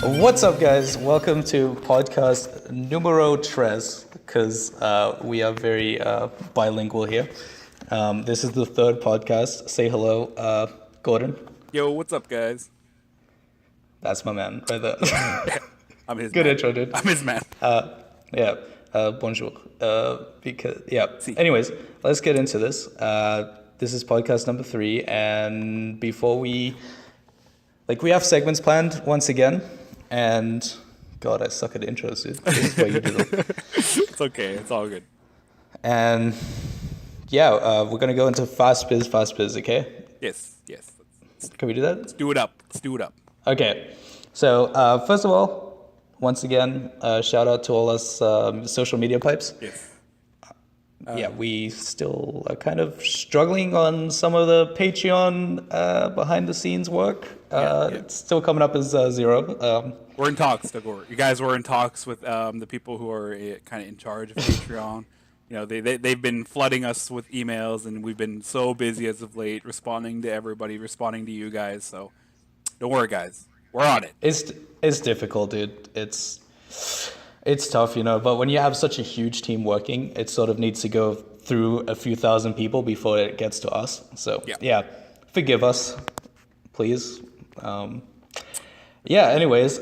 What's up, guys? Welcome to podcast numero tres, because we are very bilingual here. This is the third podcast. Say hello, Gordon. Yo, what's up, guys? That's my man right there. I'm his Good man. intro, dude. I'm his man. Bonjour. Si. Anyways, let's get into this. This is podcast number 3, and before we have segments planned once again, and God, I suck at intros, dude. This is what you do though. It's okay. It's all good. And we're gonna go into fast biz, okay? Yes. Can we do that? Let's do it up. Okay. So first of all, once again, shout out to all us social media pipes. Yes. We still are kind of struggling on some of the Patreon behind the scenes work. It's still coming up as 0. We're in talks, Tagore. You guys were in talks with the people who are kind of in charge of Patreon. You know, they've been flooding us with emails, and we've been so busy as of late, responding to everybody, responding to you guys. So don't worry, guys. We're on it. It's difficult, dude. It's tough, you know, but when you have such a huge team working, it sort of needs to go through a few thousand people before it gets to us. So, forgive us, please. Anyways,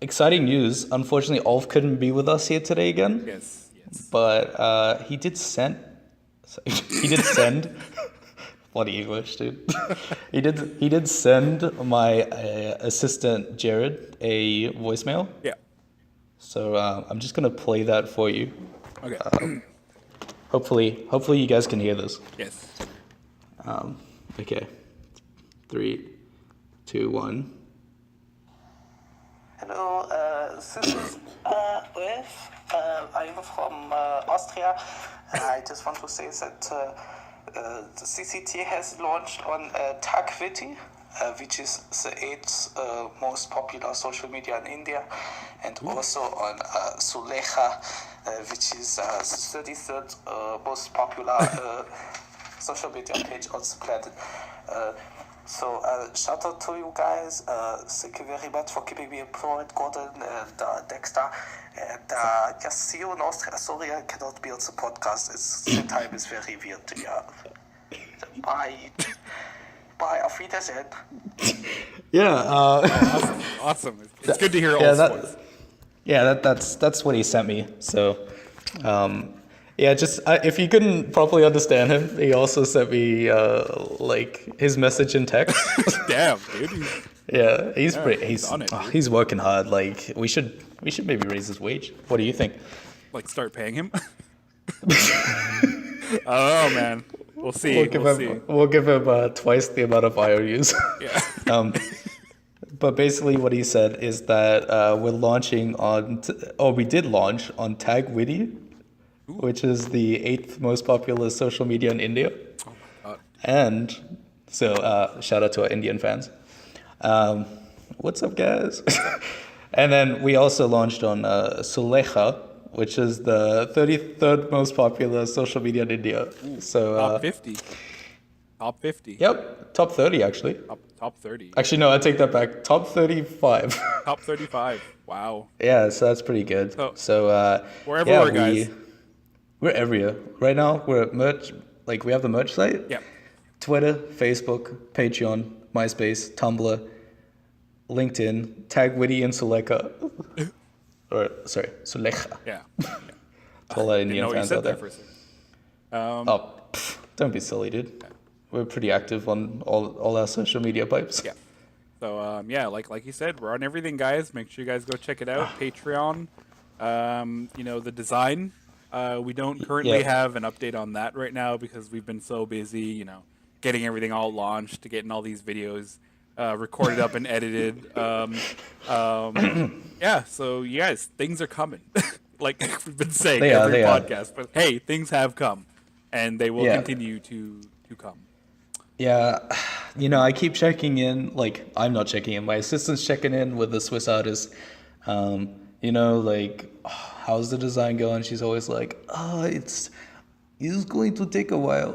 exciting news. Unfortunately, Ulf couldn't be with us here today again. Yes. But he did send... Bloody English, dude. He did send my assistant, Jared, a voicemail. Yeah. So I'm just gonna play that for you. Okay. Hopefully you guys can hear this. Yes. Okay. 3, 2, 1. Hello, this is Ulf. I'm from Austria. I just want to say that the CCT has launched on TagWitty, which is the 8th most popular social media in India, and also on Sulecha, which is the 33rd most popular social media page on the planet. So shout out to you guys. Thank you very much for keeping me employed, Gordon and Dexter. And just see you in Austria. Sorry I cannot be on the podcast. The time is very weird. Yeah. Bye. Bye. Auf Wiedersehen. Awesome. It's good to hear all voice. That's what he sent me. So, if you couldn't properly understand him, he also sent me his message in text. Damn, dude. He's working hard. Like we should maybe raise his wage. What do you think? Like start paying him? I don't know, man. We'll see. We'll give him twice the amount of IOUs. Yeah. But basically what he said is that we're launching we did launch on TagWitty, which is the 8th most popular social media in India. Oh my God. And so shout out to our Indian fans. What's up, guys? And then we also launched on Sulecha, which is the 33rd most popular social media in India. So top 50. Top 50. Yep, top 30 actually. Top 30. Actually, no, I take that back. Top 35. Top 35. Wow. Yeah, so that's pretty good. So we're everywhere, guys. We're everywhere. Right now, we're at merch. Like, we have the merch site. Yeah. Twitter, Facebook, Patreon, MySpace, Tumblr, LinkedIn, TagWitty, and Sulecha. Sulecha. Yeah. To all our Indian fans out there. For a second. Don't be silly, dude. Yeah. We're pretty active on all our social media pipes. Yeah. So, like you said, we're on everything, guys. Make sure you guys go check it out. Patreon. The design. We don't currently have an update on that right now because we've been so busy, getting everything all launched, to getting all these videos recorded up and edited. So you guys, things are coming. Like we've been saying every podcast. But hey, things have come, and they will continue to come. Yeah, I keep checking in. Like, I'm not checking in. My assistant's checking in with the Swiss artist. How's the design going? She's always like, it's going to take a while.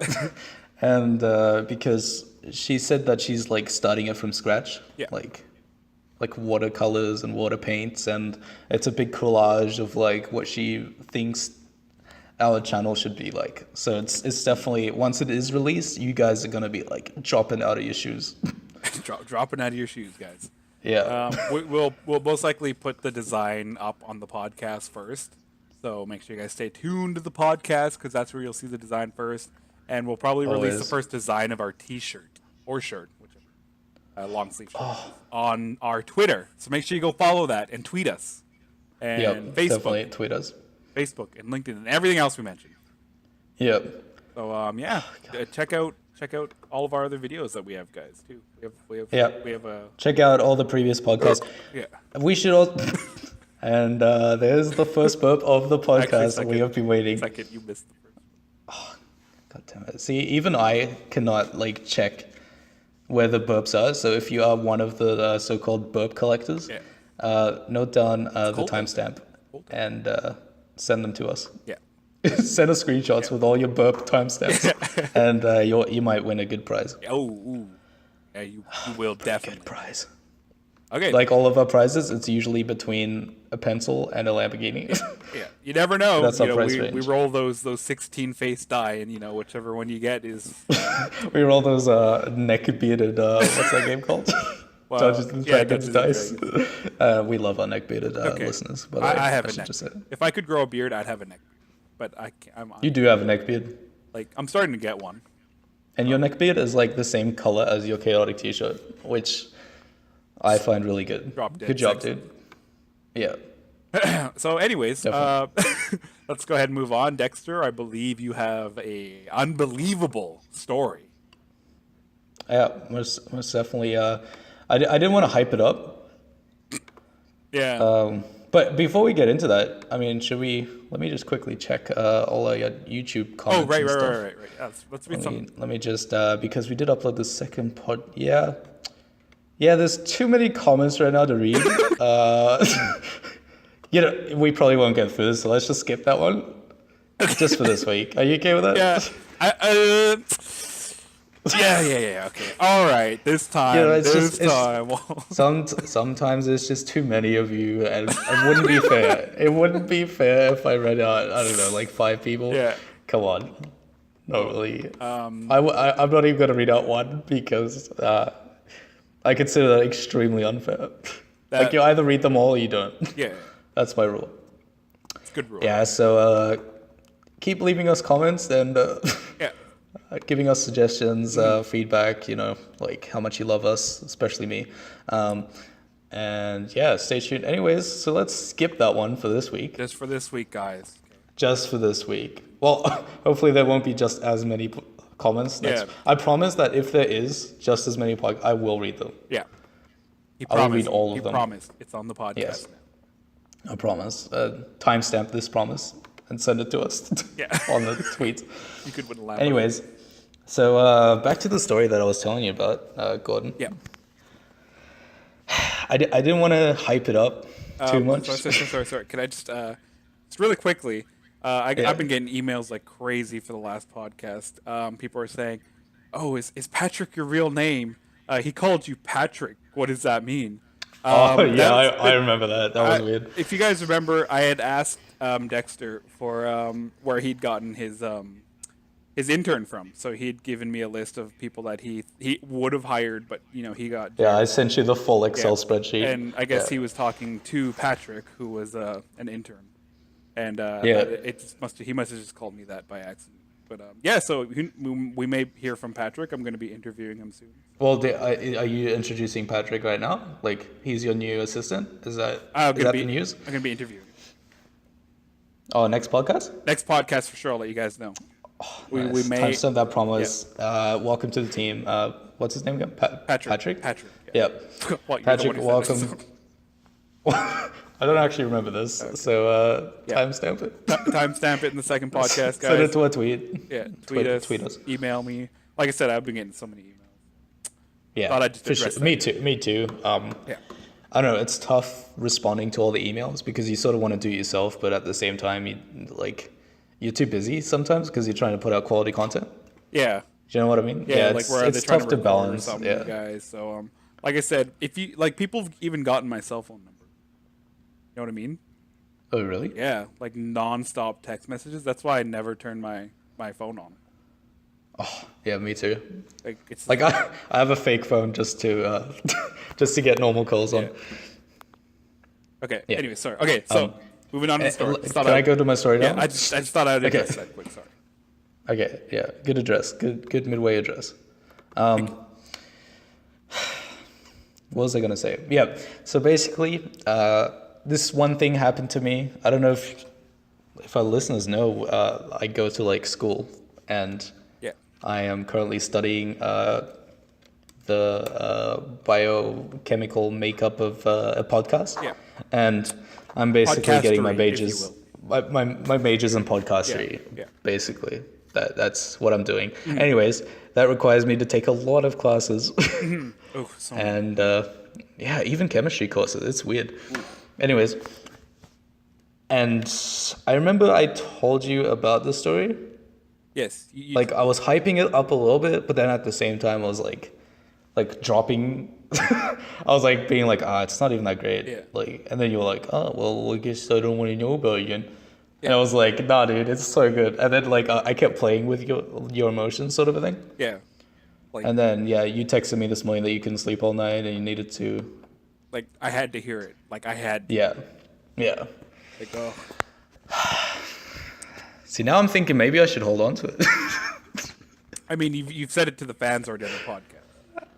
And because she said that she's like starting it from scratch. Yeah. Like like watercolors and water paints, and it's a big collage of like what she thinks our channel should be like. So it's definitely, once it is released, you guys are gonna be like dropping out of your shoes. Dropping out of your shoes, guys. Yeah. We'll most likely put the design up on the podcast first. So make sure you guys stay tuned to the podcast because that's where you'll see the design first. And we'll probably release the first design of our T-shirt or shirt, whichever, long sleeve shirt, on our Twitter. So make sure you go follow that and tweet us. And Facebook, definitely tweet us. Facebook and LinkedIn and everything else we mentioned. Yep. So check out all of our other videos that we have, guys. Too. We have a check out all the previous podcasts. Yeah. We should all. And there's the first burp of the podcast. Actually, we have been waiting. Second, you missed the first. Oh, God damn it! See, even I cannot like check where the burps are. So if you are one of the so-called burp collectors, note down the timestamp and send them to us. Yeah. Send us screenshots with all your burp timestamps, and you might win a good prize. Oh, yeah, you will definitely. Good prize. Okay. Like all of our prizes, it's usually between a pencil and a Lamborghini. Yeah, you never know. That's our price we range. roll those 16 face die, and whichever one you get is. We roll those neck bearded. What's that game called? Dungeons and Dragons dice. We love our neck bearded listeners. But I have a should neck. just say. If I could grow a beard, I'd have a neck beard, but I can't. You do have a neck beard, I'm starting to get one. and your neck beard is like the same color as your chaotic T-shirt, which I find really good. Drop dead Good job, sexy. dude. Yeah. So, anyways, let's go ahead and move on. Dexter, I believe you have a unbelievable story. Yeah, most definitely. I didn't want to hype it up. Yeah. But before we get into that, I mean, let me just quickly check all our YouTube comments. Oh, right. and stuff. Right. Yeah, let's read some. Let me just, because we did upload the second pod. Yeah, there's too many comments right now to read. We probably won't get through this, so let's just skip that one. Just for this week. Are you okay with that? Yeah. Okay. All right. This time. Sometimes it's just too many of you, and it wouldn't be fair. It wouldn't be fair if I read out, I don't know, like 5 people. Yeah. Come on. Not really. I'm not even going to read out one because I consider that extremely unfair. Like, you either read them all or you don't. Yeah. That's my rule. It's a good rule. Yeah, so keep leaving us comments and giving us suggestions, feedback, like how much you love us, especially me. And yeah, stay tuned. Anyways, so let's skip that one for this week. Just for this week, guys. Just for this week. Well, hopefully there won't be just as many comments. I promise that if there is just as many I will read them. Yeah. I'll read all of them. He promised. It's on the podcast. Yes. I promise. Timestamp this promise and send it to us on the tweet. You could win a lap. Anyways, so back to the story that I was telling you about, Gordon. Yeah. I didn't want to hype it up too much. Sorry. Can I just really quickly? I've been getting emails like crazy for the last podcast. People are saying, "Oh, is Patrick your real name? He called you Patrick. What does that mean?" I remember that. That was weird. If you guys remember, I had asked Dexter for where he'd gotten his intern from. So he'd given me a list of people that he would have hired, but he got. Yeah, I sent you the full Excel spreadsheet. And I guess he was talking to Patrick, who was an intern, and he must have just called me that by accident. But so we may hear from Patrick. I'm going to be interviewing him soon. Well, are you introducing Patrick right now? Like, he's your new assistant? Is that the news? I'm going to be interviewing him. Oh, next podcast? Next podcast for sure. I'll let you guys know. Oh, nice. We may timestamp that promise. Yeah. Welcome to the team. What's his name again? Patrick? Patrick. Yeah. Patrick, welcome. I don't actually remember this, so timestamp it. Timestamp it in the second podcast, guys. Send it to a tweet. Yeah, tweet us. Email me. Like I said, I've been getting so many emails. Yeah, thought I'd just address that. Me too. I don't know. It's tough responding to all the emails because you sort of want to do it yourself, but at the same time, you're too busy sometimes because you're trying to put out quality content. Yeah. Do you know what I mean? Yeah, like where it's tough to balance. Yeah, guys. So like I said, if you like, people have even gotten my cell phone number. You know what I mean? Oh, really? Yeah, like non-stop text messages. That's why I never turn my phone on. Oh, yeah, me too. Like it's Like I have a fake phone just to just to get normal calls on. Yeah. Okay. Yeah. Anyway, sorry. Okay, so moving on to the story. Can I go to my story now? Yeah, I just thought I'd address Okay. that quick. Sorry. Okay, yeah, good address, good midway address. What was I gonna say? Yeah, so basically, this one thing happened to me. I don't know if our listeners know. I go to like school, and Yeah. I am currently studying the biochemical makeup of a podcast. Yeah. And I'm basically getting my Podcastery, if you majors. will. My majors in podcastery, Yeah. basically. That's what I'm doing. Anyways, that requires me to take a lot of classes. Oh, so many. And yeah, even chemistry courses. It's weird. Anyways, and I remember I told you about the story. Yes. You, Like I was hyping it up a little bit, but then at the same time I was like dropping. I was like being like, it's not even that great. Yeah. Like, and then you were like, oh well, I guess I don't want to know about it again. And I was like, nah, dude, it's so good. And then like I kept playing with your emotions, sort of a thing. yeah. Like And then yeah, you texted me this morning that you couldn't sleep all night and you needed to. like I had to hear it. Like I had. Yeah, yeah. Like oh. See, now I'm thinking maybe I should hold on to it. I mean, you've said it to the fans already on the podcast.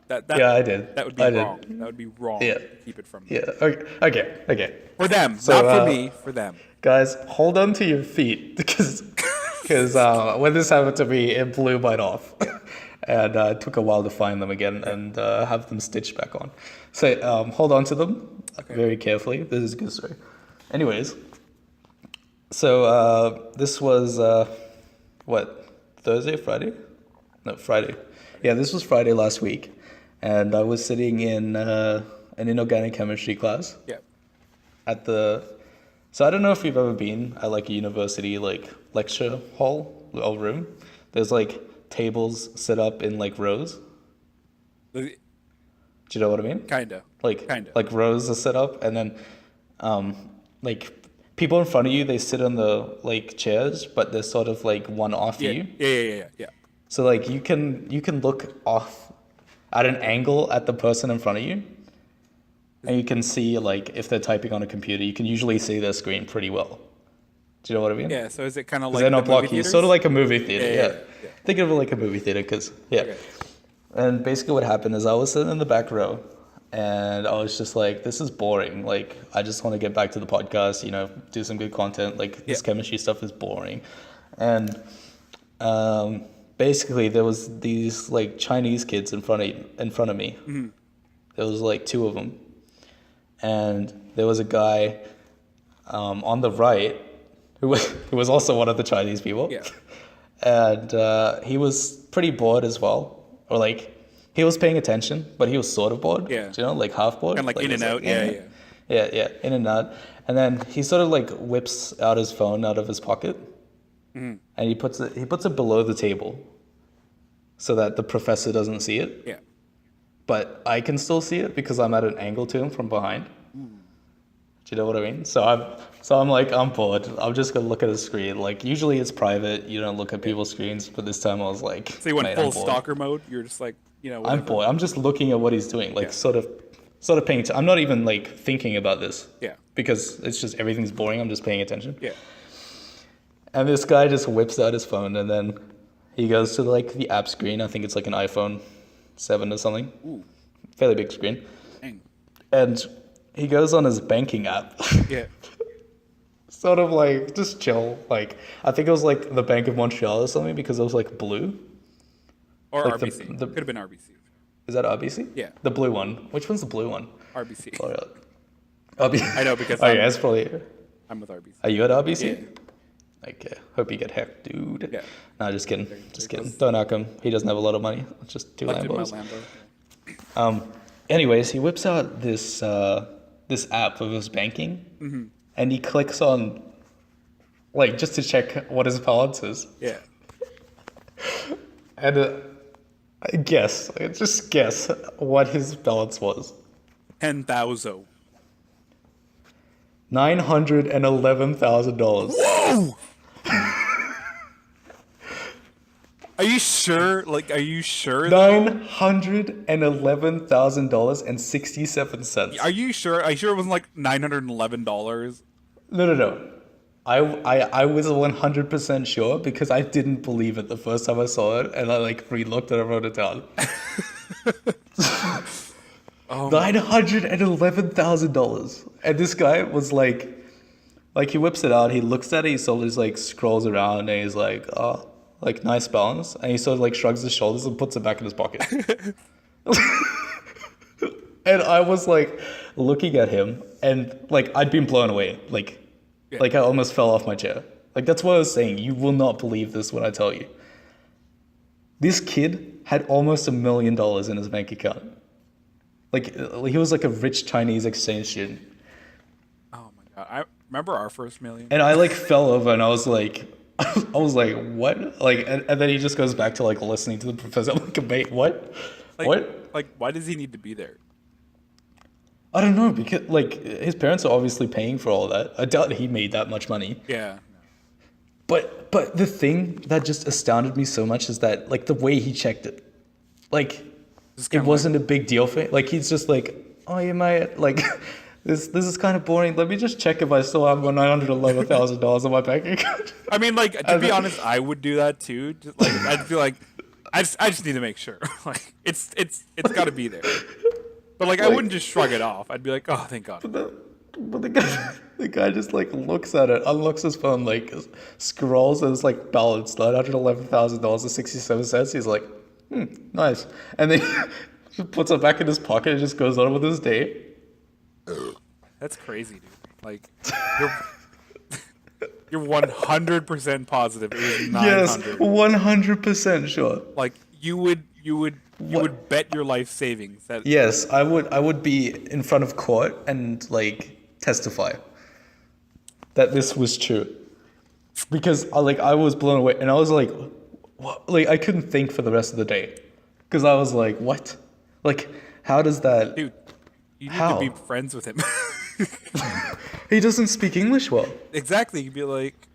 That Yeah, I did. That would be I did. wrong. That would be wrong. Yeah. To keep it from Yeah. Okay. For them, So, not for me. For them. Guys, hold on to your feet because when this happened to me, it blew mine off, and it took a while to find them again and have them stitched back on. So hold on to them very carefully. This is a good story. Anyways, so this was what, Thursday, Friday? No, Friday. Yeah, this was Friday last week, and I was sitting in an inorganic chemistry class Yeah. at the. So I don't know if you've ever been at like a university like lecture hall or room. There's like tables set up in like rows. Do you know what I mean? Kinda. Like Kinda. like rows are set up, and then like people in front of you, they sit on the like chairs, but they're sort of like one off Yeah. you. Yeah. So like you can look off at an angle at the person in front of you, and you can see like if they're typing on a computer, you can usually see their screen pretty well. Do you know what I mean? Yeah. So is it kind of Because like they're not the movie blocking you. theaters? Sort of like a movie theater. Yeah. Yeah. Think of it like a movie theater, because Okay. And basically what happened is I was sitting in the back row, and I was just like, this is boring. Like, I just want to get back to the podcast, do some good content. Like, this chemistry stuff is boring. And basically there was these like Chinese kids in front of me. Mm-hmm. There was like two of them. And there was a guy on the right who was also one of the Chinese people. Yeah. And he was pretty bored as well. Or like, he was paying attention, but he was sort of bored. Yeah. Do you know, like half bored. Kinda like in he was and out, Yeah, in and out. And then he sort of like whips out his phone out of his pocket. Mm-hmm. And he puts it below the table so that the professor doesn't see it. Yeah. But I can still see it because I'm at an angle to him from behind. Do you know what I mean? So I'm like, I'm bored. I'm just gonna look at a screen. Like, usually it's private. You don't look at people's screens, but this time I was like, So you went "Mate, full I'm bored. stalker mode. You're just like, I'm whatever. bored. I'm just looking at what he's doing. Like, Yeah. sort of paying attention. I'm not even like thinking about this. Yeah. Because it's just everything's boring. I'm just paying attention. Yeah. And this guy just whips out his phone, and then he goes to like the app screen. I think it's like an iPhone 7 or something. Ooh. Fairly big screen. Dang. And he goes on his banking app. Yeah. Sort of like just chill. Like, I think it was like the Bank of Montreal or something, because it was like blue. Or Like the- RBC. the- Could have been RBC. Is that RBC? Yeah. The blue one. Which one's the blue one? RBC. Oh, yeah. RBC. I know, because Oh, I'm- yeah, it's probably. I'm with RBC. Are you at RBC? Yeah. Okay. Hope you get hacked, dude. Yeah. Nah, just kidding. There Just goes. kidding. Don't knock him. He doesn't have a lot of money. It's just two Left in my Lambos. Lambo. Anyways, he whips out this app of his banking, and he clicks on, like, just to check what his balance is. Yeah. And Guess. Just guess what his balance was. 10,000. $911,000. Whoa! Are you sure? Like, are you sure? $911,067. Are you sure? Are you sure it wasn't like $911? No. I was 100% sure because I didn't believe it the first time I saw it, and I like re-looked and I wrote it down. $911,000, and this guy was like he whips it out, he looks at it, he sort of just like scrolls around, and he's like, oh, like nice balance, and he sort of like shrugs his shoulders and puts it back in his pocket. And I was like looking at him, and like I'd been blown away, like I almost fell off my chair. Like that's what I was saying. You will not believe this when I tell you. This kid had almost $1 million in his bank account. Like he was like a rich Chinese exchange student. Oh my god! I remember our first million. And I like fell over, and I was like, what? Like, and then he just goes back to like listening to the professor. I'm like, mate, what? What? Like, why does he need to be there? I don't know, because like his parents are obviously paying for all that. I doubt he made that much money. Yeah. But the thing that just astounded me so much is that like the way he checked it, like it wasn't a big deal for him. Like he's just like, oh, you might like this is kind of boring. Let me just check if I still have $911,000 in my bank account. I mean, like to be honest, I would do that too. Just, like I'd feel like I just need to make sure. Like it's got to be there. But like I wouldn't just shrug it off. I'd be like, oh, thank God. But the guy just like looks at it, unlocks his phone, like scrolls, and it's like balance $911,000.67. He's like, nice, and then he puts it back in his pocket and just goes on with his day. That's crazy, dude. Like you're 100% positive it was 900. Yes, 100% sure. Like you would bet your life savings that. Yes, I would be in front of court and like testify that this was true, because I was blown away, and I was like, what? Like I couldn't think for the rest of the day, because I was like, what? Like how does that? Dude, you need to be friends with him. He doesn't speak English well. Exactly, you'd be like,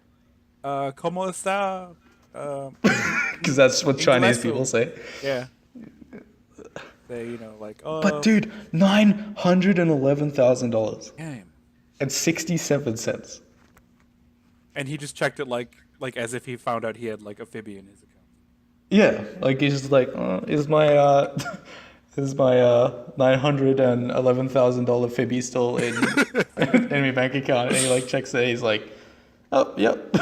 "Cómo está?" Because that's what Chinese people say. Yeah. They, like, oh. But dude, $911,000 Damn. and 67 cents. And he just checked it like as if he found out he had like a Fibby in his account. Yeah, like he's just like, is my $911,000 Fibby still in my bank account? And he like checks it. He's like, oh, yep,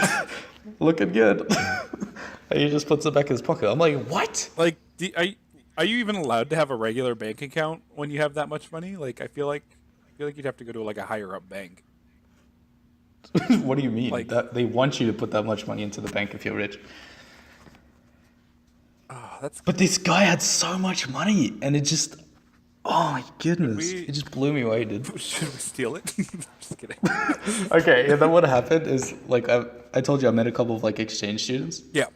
looking good. And he just puts it back in his pocket. I'm like, what? Like, are you even allowed to have a regular bank account when you have that much money? Like, I feel like you'd have to go to like a higher up bank. What do you mean? Like, that they want you to put that much money into the bank if you're rich. Oh, that's. But this guy had so much money, and it just, oh my goodness, it just blew me away, dude. Should we steal it? Just kidding. Okay, and then what happened is like I told you I met a couple of like exchange students. Yeah.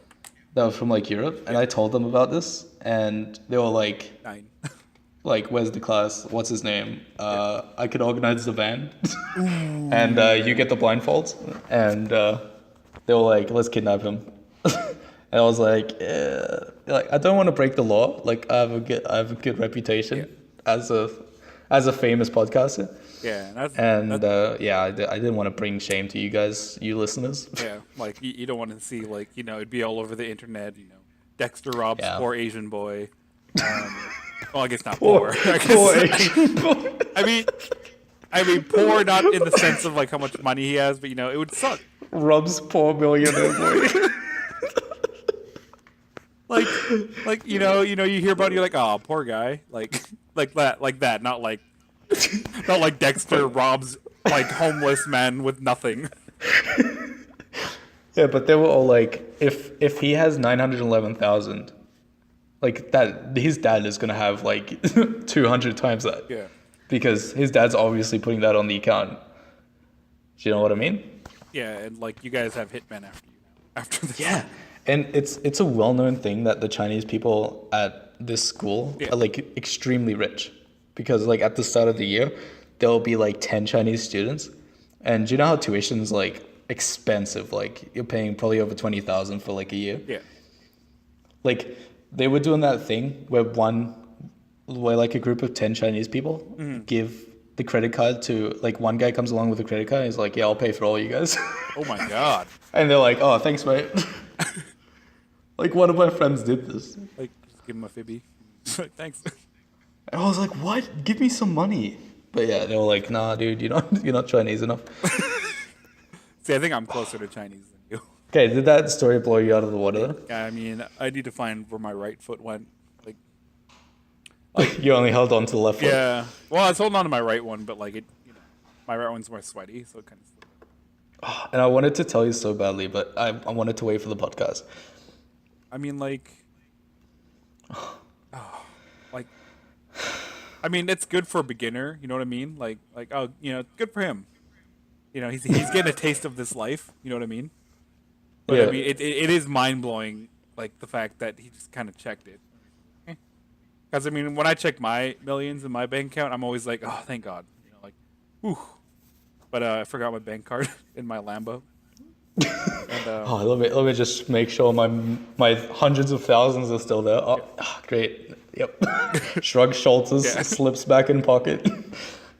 That were from like Europe, and I told them about this, and they were like, 9. like, where's the class? What's his name? I could organize the van, and you get the blindfolds, and they were like, let's kidnap him. And I was like, like I don't want to break the law. Like I have a good reputation as a famous podcaster. Yeah, I didn't want to bring shame to you guys, you listeners. Yeah, like you don't want to see like it'd be all over the internet. Dexter robs poor Asian boy. Well, I guess not poor. Poor Asian boy. I mean, poor not in the sense of like how much money he has, but it would suck. Robs poor millionaire boy. like you hear about it, you're like, oh, poor guy, like that, not like Dexter robs like homeless men with nothing. Yeah, but they were all like, if he has 911,000, like that, his dad is gonna have like 200 times that. Yeah. Because his dad's obviously putting that on the account. Do you know what I mean? Yeah, and like you guys have hitmen after you now. After this. Yeah. And it's a well-known thing that the Chinese people at this school Yeah. are like extremely rich, because like at the start of the year there'll be like 10 Chinese students, and do you know how tuition's like expensive? Like you're paying probably over 20,000 for like a year. Yeah. Like they were doing that thing where like a group of 10 Chinese people give the credit card to, like, one guy comes along with a credit card and he's like, yeah, I'll pay for all you guys. Oh my god. And they're like, oh, thanks, mate. Like one of my friends did this. Like, just give him a fibby. Like, thanks. And I was like, what? Give me some money. But yeah, they were like, nah, dude, you're not Chinese enough. See, I think I'm closer to Chinese than you. Okay, did that story blow you out of the water? I mean, I need to find where my right foot went. Like, you only held on to the left foot. Yeah. Well, I was holding on to my right one, but like my right one's more sweaty, so it kind of. And I wanted to tell you so badly, but I wanted to wait for the podcast. I mean, I mean, it's good for a beginner. You know what I mean? Like, oh, good for him. He's getting a taste of this life. You know what I mean? But Yeah. I mean, it is mind blowing, like the fact that he just kind of checked it. Because I mean, when I check my millions in my bank account, I'm always like, oh, thank God. Whew. But I forgot my bank card in my Lambo. And, Oh, let me just make sure my hundreds of thousands are still there. Oh, great. Yep. Shrug shoulders, Yeah. slips back in pocket.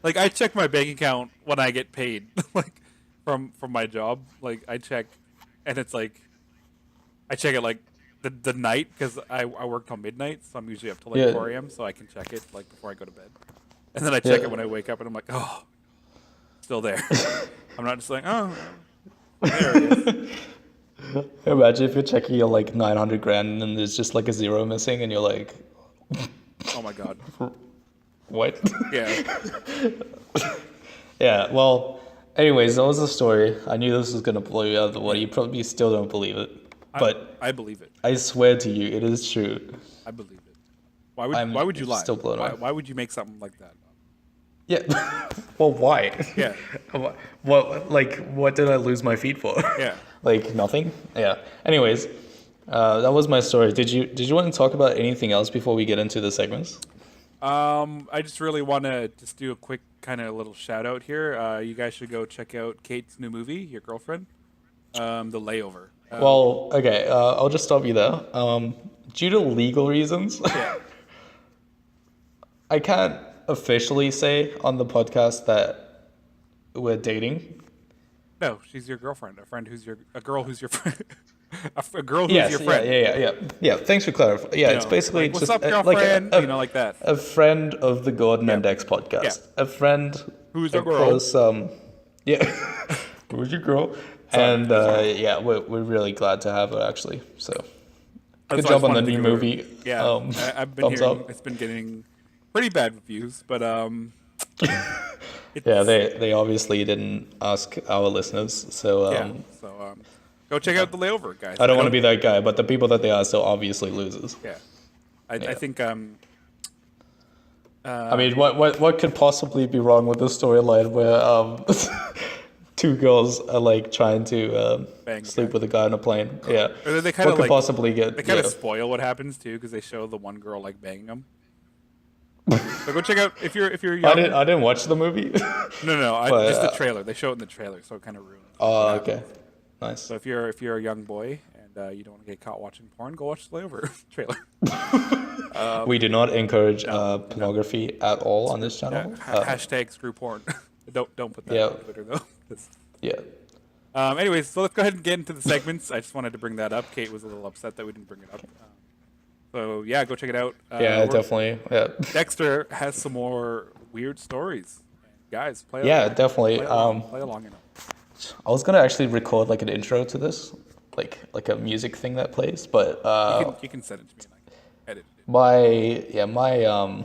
like, I check my bank account when I get paid, like from my job. Like, I check, and it's like, I check it like the night, because I work till midnight, so I'm usually up till like 4 a.m. So I can check it like before I go to bed, and then I check it when I wake up, and I'm like, oh, still there. I'm not just like, oh, there it is. Imagine if you're checking your like 900 grand and there's just like a zero missing, and you're like, Oh my God. what? Yeah. Yeah, well, anyways, that was the story. I knew this was going to blow you out of the water. You probably still don't believe it. But I believe it. I swear to you, it is true. I believe it. Why would you lie? still blown away. Why would you make something like that? Yeah. Well, why? Yeah. What did I lose my feet for? Yeah. Like nothing? Yeah. Anyways, that was my story. Did you want to talk about anything else before we get into the segments? I just really want to just do a quick kind of little shout out here. You guys should go check out Kate's new movie, Your Girlfriend, The Layover. Well, okay, I'll just stop you there. Due to legal reasons, Yeah. I can't officially say on the podcast that we're dating. No, she's your girlfriend. A girl who's your friend. a girl who's Yes, your friend. yeah. Thanks for clarifying. Yeah, it's basically like, what's just up, girlfriend? Like that. A friend of the Gordon and Dex podcast. Yeah. A friend Who's a girl. across, yeah, who's your girl? And yeah, we're really glad to have her actually. So good So I job just on the wanted to new give her- movie. Yeah, I've been thumbs hearing up. it's been getting pretty bad reviews, but Yeah, they obviously didn't ask our listeners, so So go check out The Layover, guys. I don't want to be that guy, but the people that they asked are obviously losers. Yeah, I think I mean, what could possibly be wrong with the storyline where two girls are like trying to Bang, sleep bang. with a guy on a plane? Yeah. Or they kind What of could like possibly get? they kind of yeah. spoil what happens too, because they show the one girl like banging them. So go check out if you're young. I didn't watch the movie. No, but, just the trailer. They show it in the trailer, so it kind of ruins. Oh, what okay. happens. Nice. So if you're a young boy and you don't want to get caught watching porn, go watch The Layover trailer. We do not encourage pornography at all on this channel. Hashtag screw porn. don't put that Yeah. on Twitter though. Yeah. Anyways, so let's go ahead and get into the segments. I just wanted to bring that up. Kate was a little upset that we didn't bring it up. So yeah, go check it out. Yeah, definitely. Yeah. Dexter has some more weird stories. Guys, play Yeah, along. definitely. Play along. I was gonna actually record like an intro to this, like a music thing that plays, but You can send it to me and I can edit it.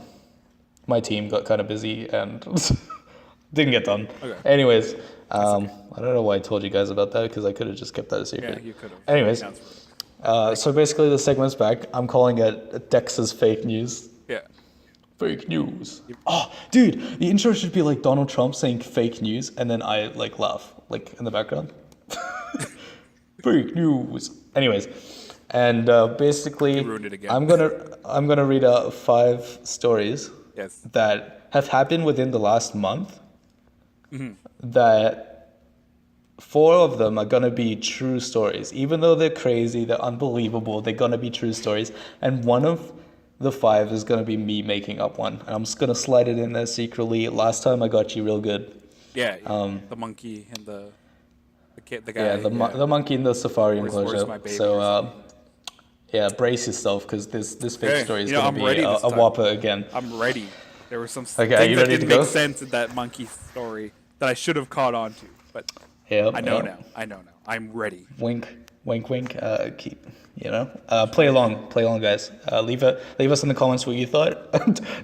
my team got kind of busy and didn't get done. Okay. Anyways, I don't know why I told you guys about that, because I could have just kept that a secret. Yeah, you could have. Anyways, so basically the segment's back. I'm calling it Dex's fake news. Yeah. Fake news. Oh, dude, the intro should be like Donald Trump saying fake news, and then I like laugh like in the background. Fake news. Anyways, And basically, You ruined it again. I'm gonna read out 5 stories Yes. that have happened within the last month. That 4 of them are gonna be true stories, even though they're crazy, they're unbelievable. They're gonna be true stories, and one of the 5 is gonna be me making up one, and I'm just gonna slide it in there secretly. Last time I got you real good. Yeah. The monkey and the kid, the guy. Yeah, the monkey in the safari Where's enclosure. my baby So or yeah, brace yourself because this fake Okay, story is you know, gonna I'm be ready a this time. whopper again. I'm ready. There were some Okay, are things you that ready to didn't go? make sense in that monkey story that I should have caught on to, but Yeah, I know yeah. now. I know now. I'm ready. Wink, wink, wink. Keep, play along, guys. Leave us in the comments what you thought.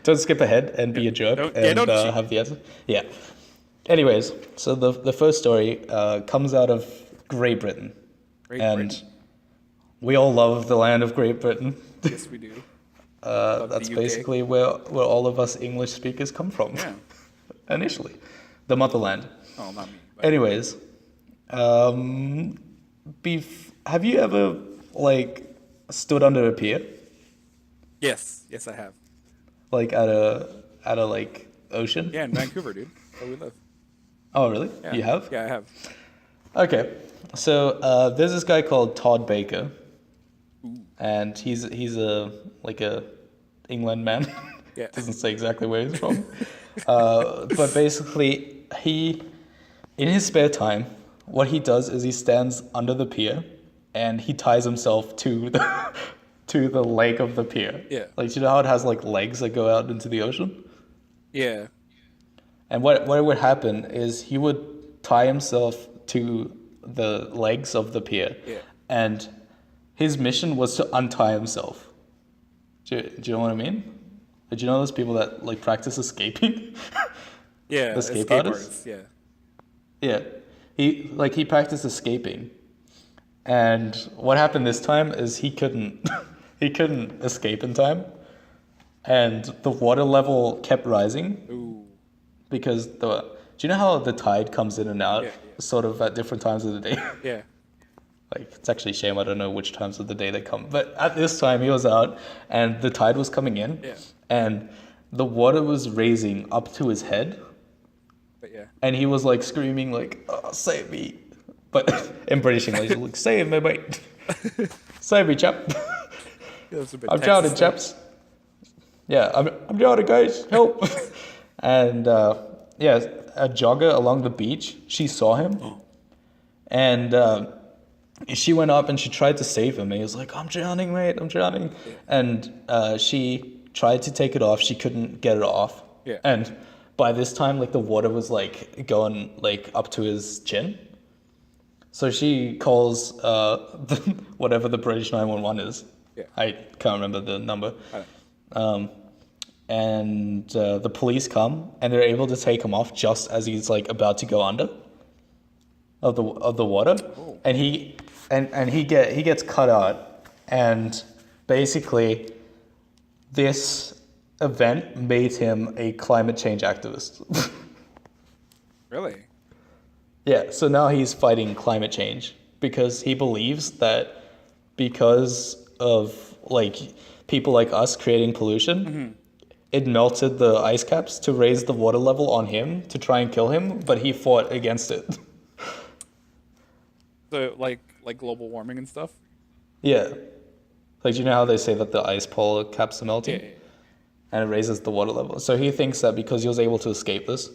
Don't skip ahead and be a jerk Don't and cheat. have the answer. Yeah. Anyways, so the first story comes out of Great Britain, Great and Britain. we all love the land of Great Britain. Yes, we do. Love That's the UK. basically where all of us English speakers come from. Yeah. Initially, the motherland. Oh, not me. But Anyways, have you ever stood under a pier, yes, I have. at a ocean? Yeah, in Vancouver, dude. Where we live. Oh, really? Yeah. You have? Yeah, I have. Okay. So there's this guy called Todd Baker, and he's a England man. Yeah. Doesn't say exactly where he's from. But basically, in his spare time, what he does is he stands under the pier, and he ties himself to the leg of the pier. Yeah. Do you know how it has legs that go out into the ocean? Yeah. And what would happen is he would tie himself to the legs of the pier, Yeah. and his mission was to untie himself. Do you know what I mean? Did you know those people that practice escaping? Yeah. The escape escape artists? Yeah. Yeah, he practiced escaping, and what happened this time is he couldn't escape in time, and the water level kept rising. Ooh. Because do you know how the tide comes in and out Yeah. sort of at different times of the day? Yeah. It's actually a shame I don't know which times of the day they come. But at this time he was out and the tide was coming in, Yeah. and the water was raising up to his head, But yeah. and he was screaming oh, save me. But in British English, he's save me, mate. Save me, chap. That's a bit I'm Texas drowning, there. chaps. Yeah, I'm drowning, guys. Help. And a jogger along the beach, she saw him, and she went up and she tried to save him. And he was like, "I'm drowning, mate. I'm drowning." Yeah. And she tried to take it off. She couldn't get it off. Yeah. And by this time, the water was going up to his chin. So she calls whatever the British 911 is. Yeah. I can't remember the number. I don't- And the police come and they're able to take him off just as he's about to go under of the water. Oh. And he gets cut out, and basically this event made him a climate change activist. Really? Yeah, so now he's fighting climate change because he believes that because of people like us creating pollution, it melted the ice caps to raise the water level on him to try and kill him, but he fought against it. So like global warming and stuff? Yeah. Do you know how they say that the ice polar caps are melting? Yeah. And it raises the water level. So he thinks that because he was able to escape this,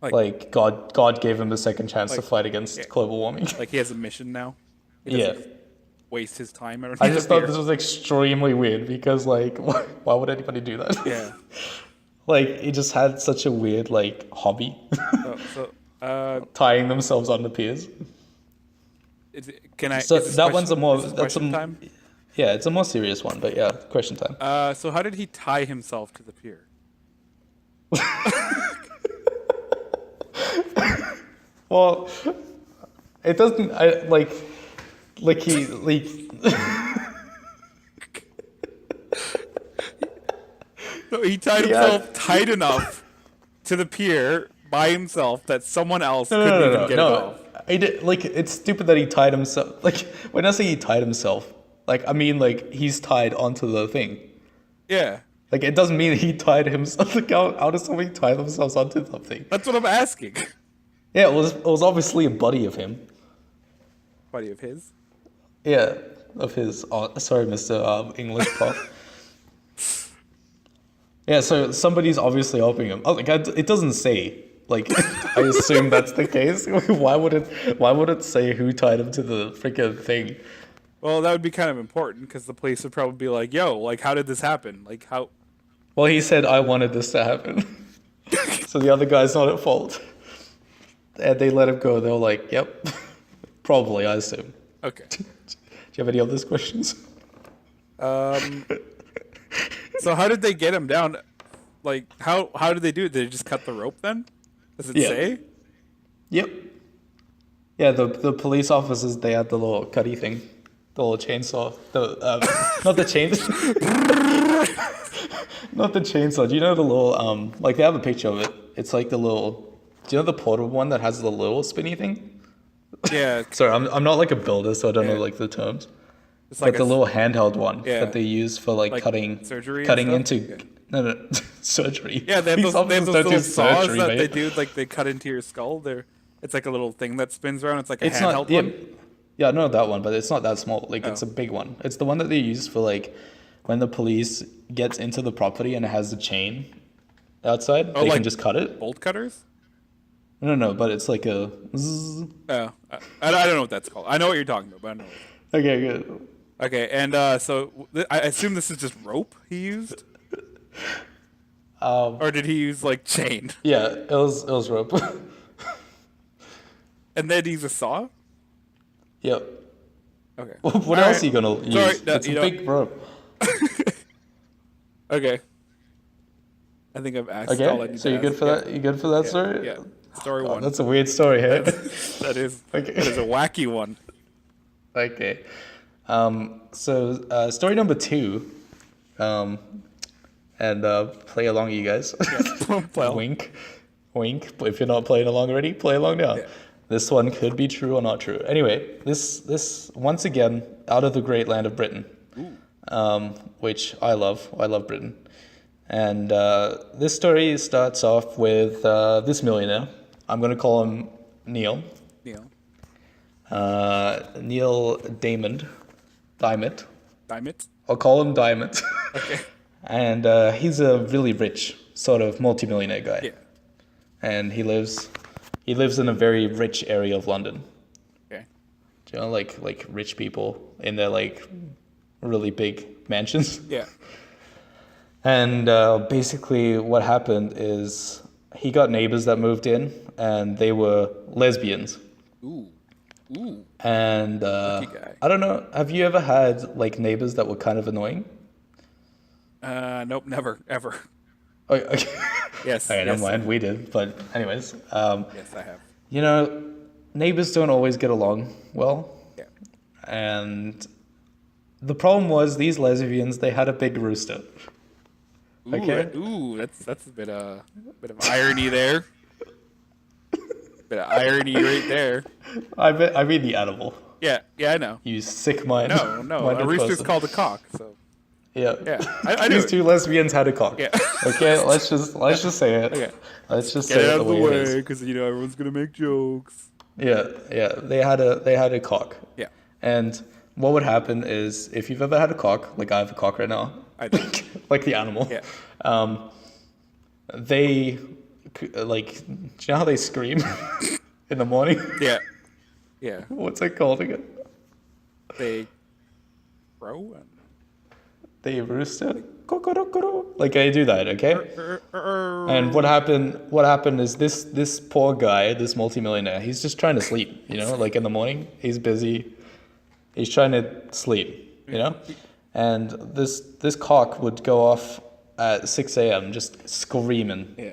Like- God gave him a second chance to Like- fight against yeah. global warming. Like he has a mission now? He Yeah. doesn't waste his time. I just thought this was extremely weird because why would anybody do that? Yeah. He just had such a weird hobby, tying themselves on the piers. Can I? So is this that one's a more is this that's question a time. yeah, it's a more serious one, but yeah, question time. So how did he tie himself to the pier? Well, it doesn't. He So he tied Yeah. himself tight enough to the pier by himself that someone else couldn't even get it off. He did, it's stupid that he tied himself. When I say he tied himself, Like, I mean, like, he's tied onto the thing. Yeah. Like, it doesn't mean he tied himself. Like, how does somebody tie themselves onto something? That's what I'm asking. Yeah, it was obviously a buddy of him. Buddy of his? Yeah, of his. Oh, sorry, Mr. English prof. Yeah, so somebody's obviously helping him. Oh, like, it doesn't say. Like, I assume that's the case. Why would it say who tied him to the freaking thing? Well, that would be kind of important because the police would probably be like, "Yo, like, how did this happen? Like, how?" Well, he said, I wanted this to happen. So the other guy's not at fault. And they let him go. They were like, yep. Probably, I assume. Okay. Do you have any other questions? So how did they get him down? Like, how did they do it? Did they just cut the rope then? Does it say? Yep. Yeah, the police officers, they had the little cutty thing. The little chainsaw. Not the chainsaw. Not the chainsaw. Do you know the little, like, they have a picture of it. It's like the little, do you know the portable one that has the little spinny thing? Yeah. Sorry, I'm not like a builder, so I don't know like the terms. It's But like the little handheld one Yeah. that they use for like cutting surgery and cutting stuff? into no surgery. Yeah, they have These those officers don't do little saws surgery, that mate. they do. Like, they cut into your skull. It's like a little thing that spins around. It's like a It's handheld not yeah, one. yeah, I know that one, but it's not that small. Like it's Oh. a big one. It's the one that they use for like when the police gets into the property and it has the chain outside. They like can just cut it. Bolt cutters? No, but it's like a. Zzz. Oh, I don't know what that's called. I know what you're talking about, but I don't know. Okay, good. Okay, and so I assume this is just rope he used, or did he use like chain? Yeah, it was rope. And then he's a saw. Yep. Okay. What else are you gonna use? Sorry, no, it's a you know- big rope. Okay. I think I've asked all I Okay, need so to you good ask. for Yeah. that? You good for that story? Yeah. Story Oh, one. that's a weird story, hey? That is Okay. that is a wacky one. Okay. So story number 2, and play along, you guys. Well, Wink, wink. But if you're not playing along already, play along now. Yeah. This one could be true or not true. Anyway, this once again out of the great land of Britain, which I love. I love Britain. And this story starts off with this millionaire. I'm going to call him Neil. Neil. Neil Diamond. Diamond. I'll call him Diamond. Okay. And he's a really rich sort of multimillionaire guy. Yeah. And he lives in a very rich area of London. Okay. Do you know, like rich people in their like really big mansions? Yeah. And basically what happened is he got neighbors that moved in and they were lesbians. Ooh. Ooh. And Lucky guy. I don't know, have you ever had like neighbors that were kind of annoying? Nope. Never. Ever. Oh, okay. Yes. Okay, never yes, mind, we did. But anyways, Yes, I have. you know, neighbors don't always get along well. Yeah. And the problem was these lesbians, they had a big rooster. Ooh, Okay. That's a bit of irony there. Bit of irony right there. I mean the animal. Yeah, I know. You sick mind. No, a minded rooster's person. call a cock. So Yeah. yeah, I knew These it. 2 lesbians had a cock. Yeah. Okay, let's just say it. Okay. Let's just Get say it it out the of the way it way, is. because everyone's gonna make jokes. Yeah. They had a cock. Yeah, And what would happen is if you've ever had a cock, like I have a cock right now, I do. like the animal. Yeah. They like, do you know how they scream in the morning? Yeah. What's it called again? They crow. They rooster. Like I do that, okay? And what happened is this poor guy, this multimillionaire, he's just trying to sleep, you know, like in the morning, he's busy, he's trying to sleep, you know? And this cock would go off at 6 a.m. just screaming. Yeah.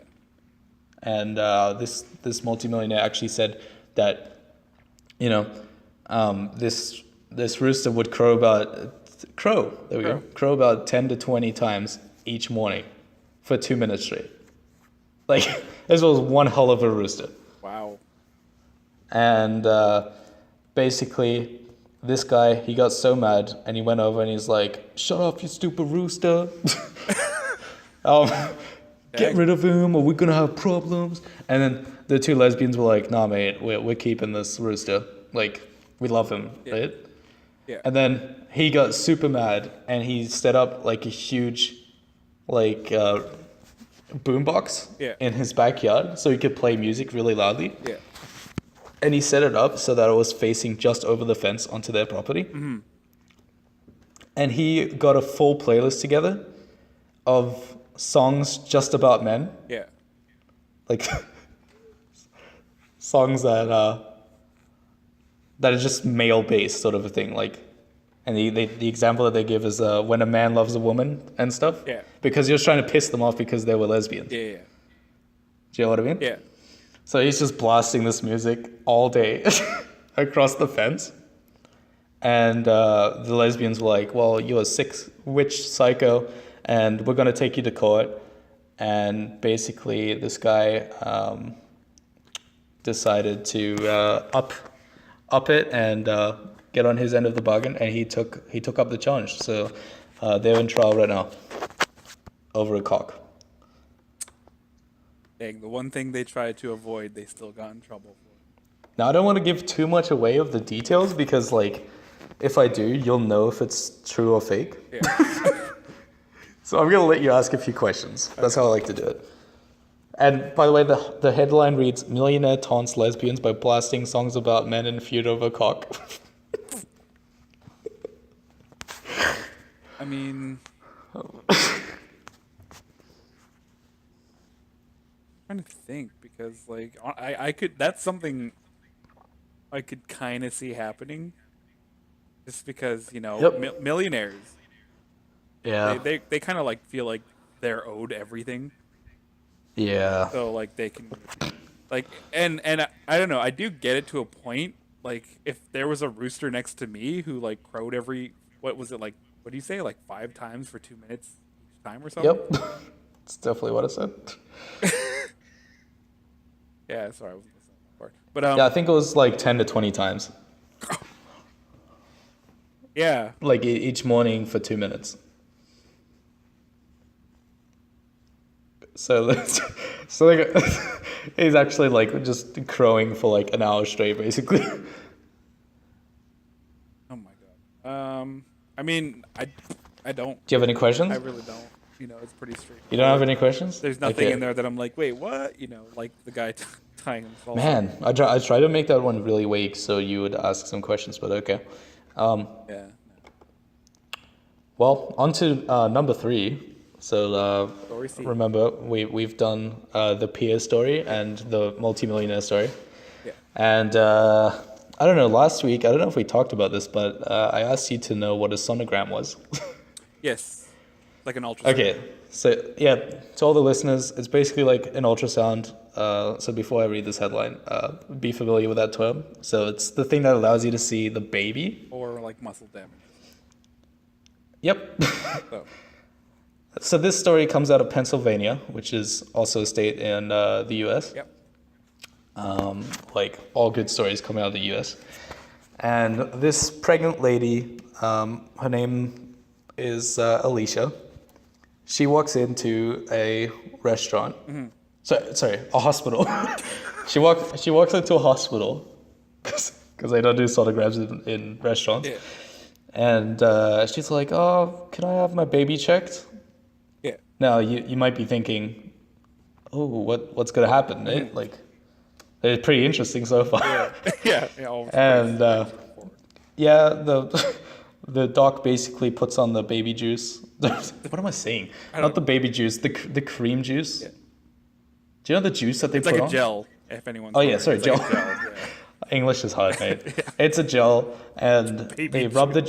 And this multimillionaire actually said that, you know, this rooster would crow about 10 to 20 times each morning for 2 minutes straight. Like, this was one hell of a rooster. Wow. And basically, this guy, he got so mad and he went over and he's like, "Shut up, you stupid rooster." um, Get rid of him or we're gonna have problems. And then the two lesbians were like, "Nah, mate, we're keeping this rooster. Like, we love him, right?" Yeah. And then he got super mad and he set up like a huge, like, boombox in his backyard so he could play music really loudly. Yeah. And he set it up so that it was facing just over the fence onto their property. Mm-hmm. And he got a full playlist together of songs just about men. Yeah. Like songs that are just male based sort of a thing. Like, and the example that they give is when a man loves a woman and stuff. Yeah. Because he was trying to piss them off because they were lesbians. Yeah. Do you know what I mean? Yeah. So he's just blasting this music all day across the fence. And the lesbians were like, "Well, you're a sick witch psycho, and we're going to take you to court." And basically, this guy decided to up it and get on his end of the bargain, and he took up the challenge. So they're in trial right now over a cock. Dang, the one thing they tried to avoid, they still got in trouble for. Now, I don't want to give too much away of the details because, like, if I do, you'll know if it's true or fake. Yeah. So I'm going to let you ask a few questions. That's how I like to do it. And by the way, the headline reads, "Millionaire taunts lesbians by blasting songs about men in feud over cock." I mean... trying to think because like I could that's something I could kind of see happening just because millionaires they kind of like feel like they're owed everything, so like they can like and I don't know, I do get it to a point. Like if there was a rooster next to me who like crowed every what do you say, like 5 times for 2 minutes each time or something? Yep. That's definitely what I said. Yeah, sorry, I wasn't listening to that part. But Yeah, I think it was like 10 to 20 times. Yeah. Like each morning for 2 minutes. So like he's actually like just crowing for like an hour straight, basically. Oh my god. I mean, I don't. Do you have any questions? I really don't. It's pretty straight. You don't have any questions? There's nothing in there that I'm like, wait, what? Like the guy tying himself. Man, I try to make that one really weak so you would ask some questions, but okay. Yeah. Well, on to number 3. So remember, we've done the peer story and the multimillionaire story. Yeah. And I don't know, last week, I don't know if we talked about this, but I asked you to know what a sonogram was. Yes. Like an ultrasound. Okay, so yeah, to all the listeners, it's basically like an ultrasound. So before I read this headline, be familiar with that term. So it's the thing that allows you to see the baby. Or like muscle damage. Yep. Oh. So this story comes out of Pennsylvania, which is also a state in the U.S. Yep. Like all good stories coming out of the U.S. And this pregnant lady, her name is Alicia. She walks into a restaurant. Mm-hmm. Sorry, a hospital. she walks into a hospital because they don't do sonograms in restaurants. Yeah. And she's like, "Oh, can I have my baby checked?" Yeah. Now you might be thinking, "Oh, what's gonna happen?" Right? Mm-hmm. Like, it's pretty interesting so far. Yeah. And the doc basically puts on the baby juice. What am I saying? Not the baby juice, the cream juice. Yeah. Do you know the juice that they It's put like on? a gel, if anyone's Oh yeah, sorry, it's gel. like a gel, yeah. English is hard, mate. It's a gel, and they rub the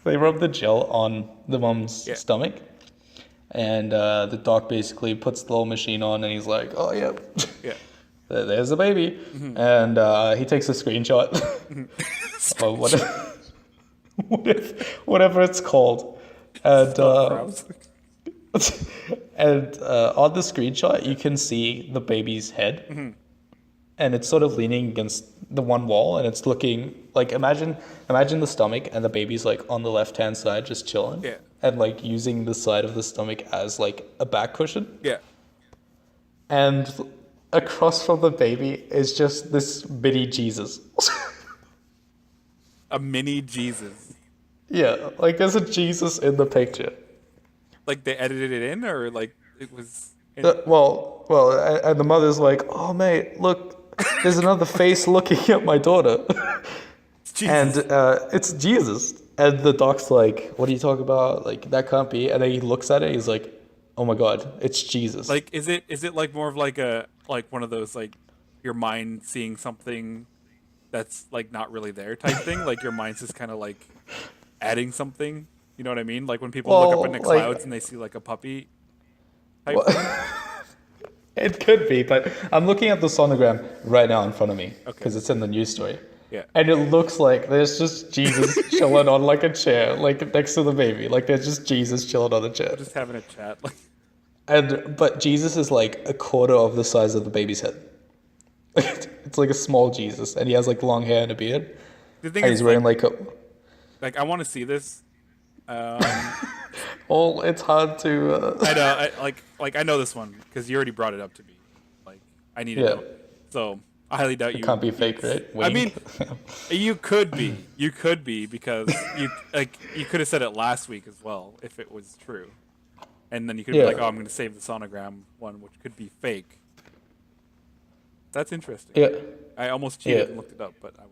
they rub the gel on the mom's stomach, and the doc basically puts the little machine on, and he's like, "Oh yeah, there's the baby," Mm-hmm. and he takes a screenshot of whatever it's called, and and on the screenshot you can see the baby's head, and it's sort of leaning against the one wall, and it's looking like imagine the stomach, and the baby's like on the left hand side just chilling, Yeah. and like using the side of the stomach as like a back cushion, Yeah. and across from the baby is just this mini Jesus. A mini Jesus. Yeah, like there's a Jesus in the picture. Like they edited it in, or like it was. And the mother's like, "Oh mate, look, there's another face looking at my daughter," It's Jesus. and it's Jesus. And the doc's like, "What are you talking about? Like that can't be." And then he looks at it. He's like, "Oh my God, it's Jesus." Like, is it like more of like one of those like your mind seeing something that's like not really there type thing? Like your mind's just kind of like adding something. You know what I mean? Like when people look up in the Well, like- clouds and they see like a puppy type thing. It could be, but I'm looking at the sonogram right now in front of me Okay. because it's in the news story. Yeah. And it looks like there's just Jesus chilling on like a chair, like next to the baby. Like there's just Jesus chilling on a chair. Just having a chat. Like, But Jesus is like a quarter of the size of the baby's head. It's like a small Jesus, and he has like long hair and a beard. the thing And is, he's wearing like a. like I want to see this. Oh, it's hard to. I know, I know this one because you already brought it up to me. Like, I need to Yeah. know. So I highly doubt you. It can't be fake, right? I mean, Wink. you could be because you could have said it last week as well if it was true, and then you could be Yeah. like, oh, I'm going to save the sonogram one, which could be fake. That's interesting. Yeah. I almost cheated Yeah. and looked it up, but I won't.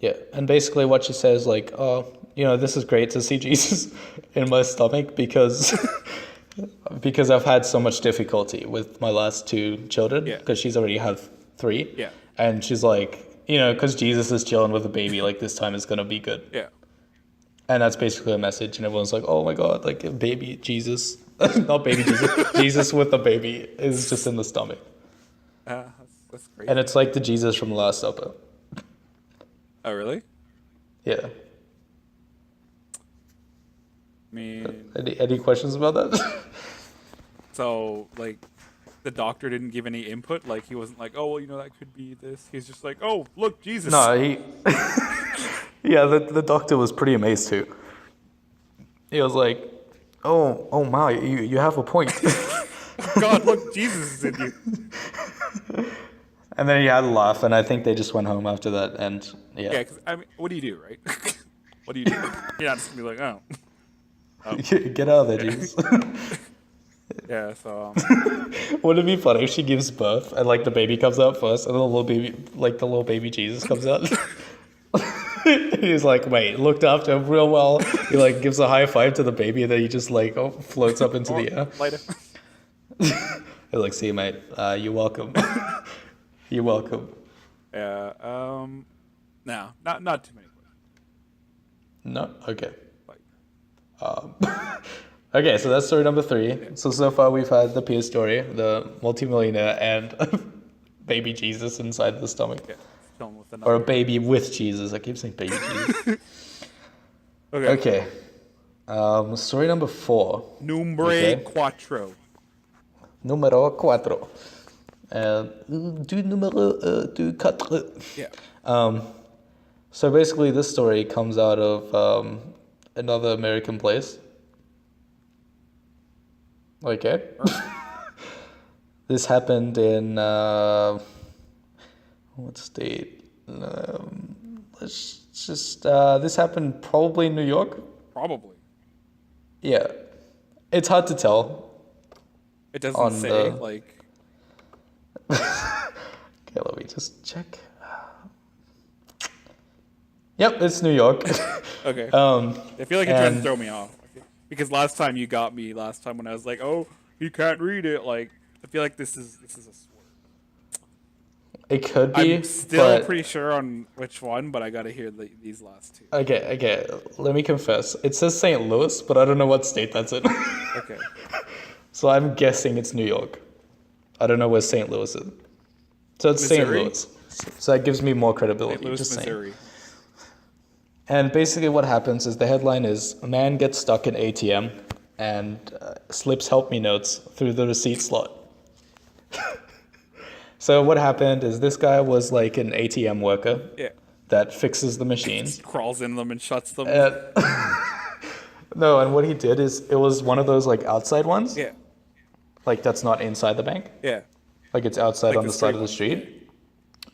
Yeah, and basically what she says, like, "Oh, this is great to see Jesus in my stomach because because I've had so much difficulty with my last two children Yeah. because she's already had three." Yeah. And she's like, because Jesus is chilling with the baby, like this time is gonna be good. Yeah. And that's basically a message, and everyone's like, "Oh my God, like baby Jesus, not baby Jesus, Jesus with the baby is just in the stomach." That's great. And it's like the Jesus from the Last Supper. Oh, really? Yeah. I mean, Any questions about that? so like, the doctor didn't give any input. Like, he wasn't like, oh, well, that could be this. He's just like, oh, look, Jesus. No, he. Yeah, the doctor was pretty amazed too. He was like, "Oh my, you have a point." God, look, Jesus is in you. And then he had a laugh, and I think they just went home after that. And Yeah, yeah, because I mean, what do you do, right? What do you do? You're not just gonna be like, oh, get out of there, Jesus. yeah. So Wouldn't it be funny if she gives birth and like the baby comes out first, and the little baby Jesus comes out? He's like, wait, looked after him real well. He like gives a high five to the baby, and then he just like floats up into the air. later. He's like, "See you, mate. You're welcome. You're welcome." Yeah. No, not too many questions. No, okay. Like, Okay, so that's story number 3. So far we've had the Pierce story, the multimillionaire, and baby Jesus inside the stomach. yeah, chilling with Or a another. baby with Jesus. I keep saying baby Jesus. Okay. Okay. Story number 4. Numbre Okay. quattro. Numero 4. Du numero du quatre. Yeah. So basically this story comes out of another American place. Okay. This happened in what state? Let's just this happened probably in New York. Probably. Yeah, it's hard to tell. It doesn't On say the- like. Okay, let me just check. Yep, it's New York. Okay. I feel like you're trying to and- throw me off. Because last time you got me, when I was like, oh, you can't read it. Like, I feel like this is a swerve. It could be. I'm still but- pretty sure on which one, but I gotta hear these last two. Okay. Let me confess. It says St. Louis, but I don't know what state that's in. Okay. So I'm guessing it's New York. I don't know where St. Louis is. So it's St. Missouri? Louis. So that gives me more credibility. St. Louis, just saying. Missouri. And basically what happens is the headline is, a man gets stuck in ATM and slips help me notes through the receipt slot. So what happened is this guy was like an ATM worker Yeah. that fixes the machines. Crawls in them and shuts them. No, and what he did is it was one of those like outside ones. Yeah. Like that's not inside the bank. Yeah. Like it's outside Like on the the side street of the one, street.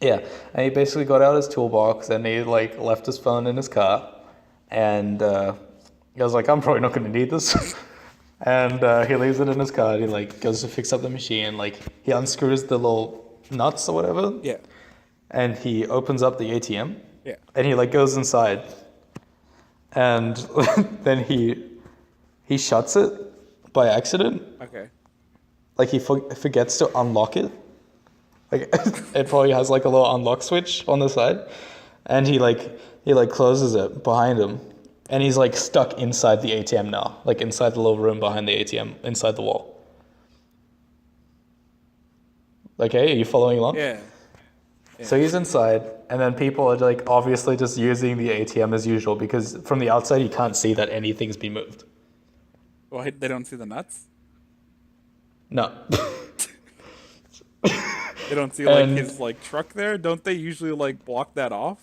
Yeah. And he basically got out his toolbox and he like left his phone in his car. And he was like, I'm probably not going to need this. And he leaves it in his car. And he like goes to fix up the machine. Like he unscrews the little nuts or whatever. Yeah. And he opens up the ATM. Yeah. And he like goes inside. And then he shuts it by accident. Okay. Like he forgets to unlock it. Like it probably has like a little unlock switch on the side, and he closes it behind him, and he's like stuck inside the ATM now, like inside the little room behind the ATM, inside the wall. Okay, are you following along? Yeah. So he's inside, and then people are like obviously just using the ATM as usual because from the outside you can't see that anything's been moved. Well, they don't see the nuts. No. They don't see like his like truck there. Don't they usually like block that off?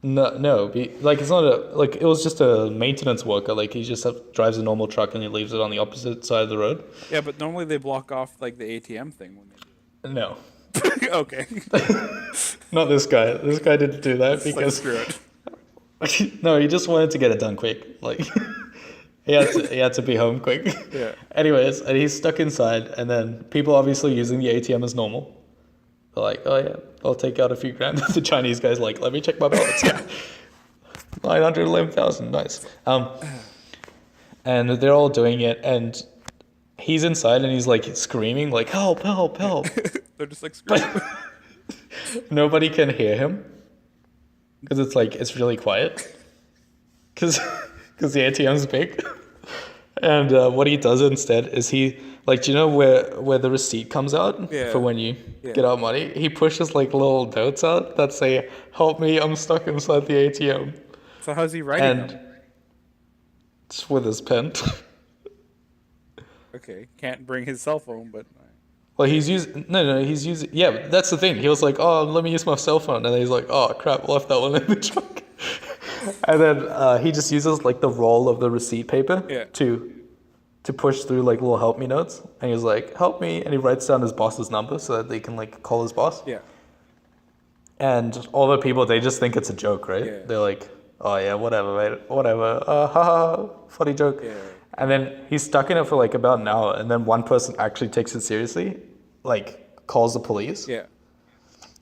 No. Like it's not like it was just a maintenance worker. Like he just drives a normal truck and he leaves it on the opposite side of the road. Yeah, but normally they block off like the ATM thing when they do No. it. Okay. Not this guy. This guy didn't do that It's like, because screw it. no, he just wanted to get it done quick. Like he had to be home quick. Yeah. Anyways, and he's stuck inside, and then people obviously using the ATM as normal. They're like, oh yeah, I'll take out a few grand. The Chinese guy's like, let me check my balance. Yeah. 911,000, nice. And they're all doing it, and he's inside, and he's like screaming, like help, help, help. They're just like screw it. Nobody can hear him because it's really quiet. Because the ATM's big. And what he does instead is he, like, do you know where the receipt comes out Yeah. for when you Yeah. get out money? He pushes like little notes out that say, help me, I'm stuck inside the ATM. So how's he writing And them? just with his pen. Okay, can't bring his cell phone, but Well, he's using, yeah, but that's the thing. He was like, oh, let me use my cell phone. And then he's like, oh, crap, I left that one in the truck. And then he just uses like the roll of the receipt paper Yeah. to push through like little help me notes. And he's like, help me. And he writes down his boss's number so that they can like call his boss. yeah. And all the people, they just think it's a joke, right? Yeah. They're like, oh yeah, whatever, mate, whatever. Haha, funny joke. Yeah. And then he's stuck in it for like about an hour. And then one person actually takes it seriously, like calls the police. Yeah.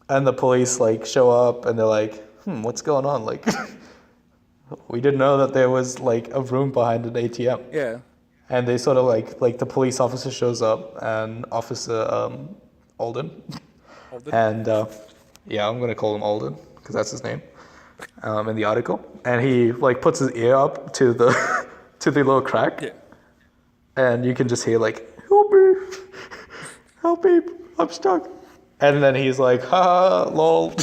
And the police like show up and they're like, what's going on? Like, we didn't know that there was like a room behind an ATM. Yeah. And they sort of like the police officer shows up and Officer Alden. Alden? And yeah, I'm gonna call him Alden because that's his name in the article. And he like puts his ear up to the to the little crack. Yeah. And you can just hear like, help me, help me, I'm stuck. And then he's like, ha, lol.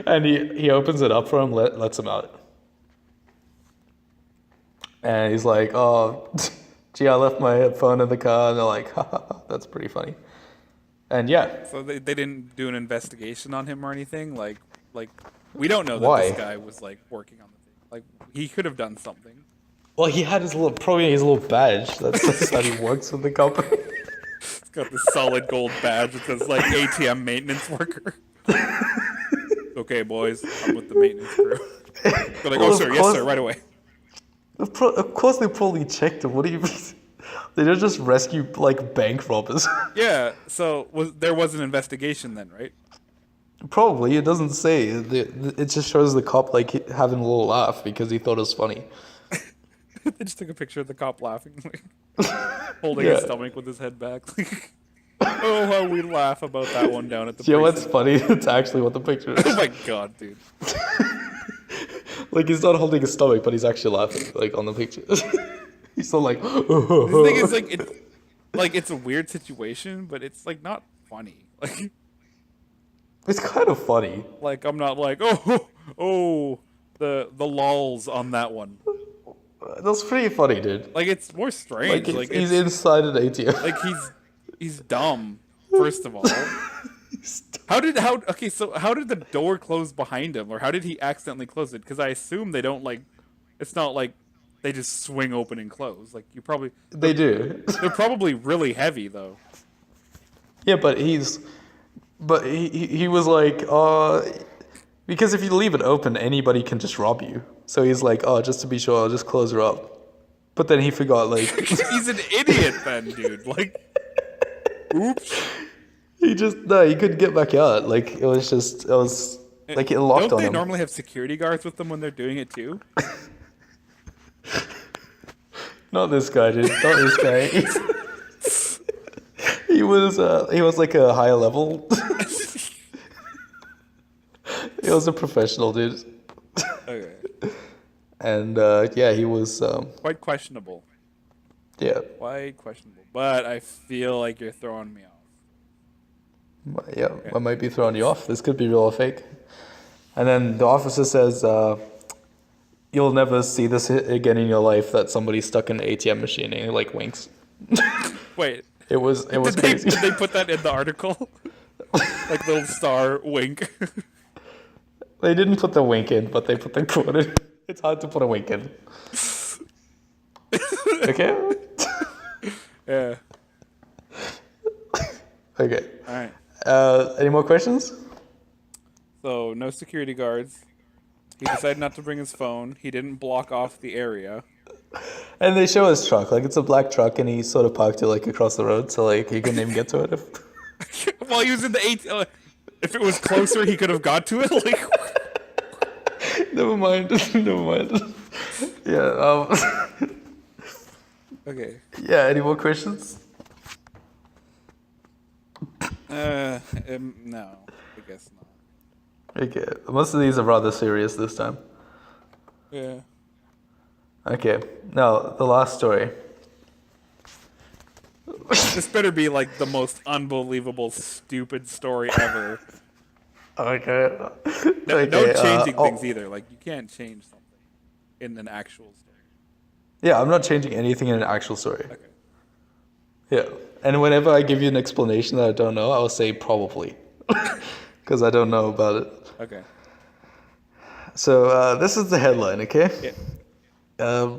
And he opens it up for him, lets him out. And he's like, oh, gee, I left my phone in the car. And they're like, ha, that's pretty funny. And yeah. So they didn't do an investigation on him or anything? Like we don't know that Why? this guy was like working on the thing. Like he could have done something. Well, he had probably his little badge that says that he works with the company. It's got this solid gold badge that says like ATM maintenance worker. Okay, boys, I'm with the maintenance crew. They're like, Well, oh of sir, yes course- sir, right away. Of course they probably checked him. What do you mean? They don't just rescue, like, bank robbers. Yeah, so there was an investigation then, right? Probably. It doesn't say. It just shows the cop, like, having a little laugh because he thought it was funny. They just took a picture of the cop laughing, like, holding his Yeah. stomach with his head back. Oh, how we laugh about that one down at the You know what's precinct. funny? It's actually what the picture Oh is. my god, dude. Like, he's not holding his stomach, but he's actually laughing, like, on the picture. He's still like, The thing is, like, it's a weird situation, but it's, like, not funny. Like, It's kind of funny. I'm not like, oh, the lulls on that one. That's pretty funny, dude. Like, it's more strange. Like, Like, he's it's, inside an ATM. like he's dumb, first of all. How did the door close behind him, or how did he accidentally close it? Because I assume they don't like. It's not like they just swing open and close. Like They do. They're probably really heavy though. Yeah, but he was like, because if you leave it open, anybody can just rob you. So he's like, just to be sure, I'll just close her up. But then he forgot, like... He's an idiot then, dude. Like, oops. He couldn't get back out. Like, it was like it locked on him. Don't they normally have security guards with them when they're doing it too? Not this guy, dude. Not this guy. He was like a higher level. He was a professional, dude. Okay. And he was quite questionable. Yeah. Quite questionable. But I feel like you're throwing me off. Yeah, okay. I might be throwing you off. This could be real or fake. And then the officer says, you'll never see this again in your life, that somebody stuck in an ATM machine, and he like winks. Wait. It was crazy. Did they put that in the article? Like little star wink. They didn't put the wink in, but they put the quote in. It's hard to put a wink in. Okay? Yeah. Okay. Alright. Any more questions? So, no security guards. He decided not to bring his phone. He didn't block off the area. And they show his truck. Like, it's a black truck, and he sort of parked it, like, across the road, so, like, he couldn't even get to it. While he was in the if it was closer, he could have got to it. Like, Never mind. Yeah. Okay. Yeah. Any more questions? No, I guess not. Okay. Most of these are rather serious this time. Yeah. Okay. Now the last story. This better be like the most unbelievable, stupid story ever. Okay. No changing things either. Like, you can't change something in an actual story. Yeah, I'm not changing anything in an actual story. Okay. Yeah. And whenever I give you an explanation that I don't know, I'll say probably. Because I don't know about it. Okay. So this is the headline, okay? Yeah.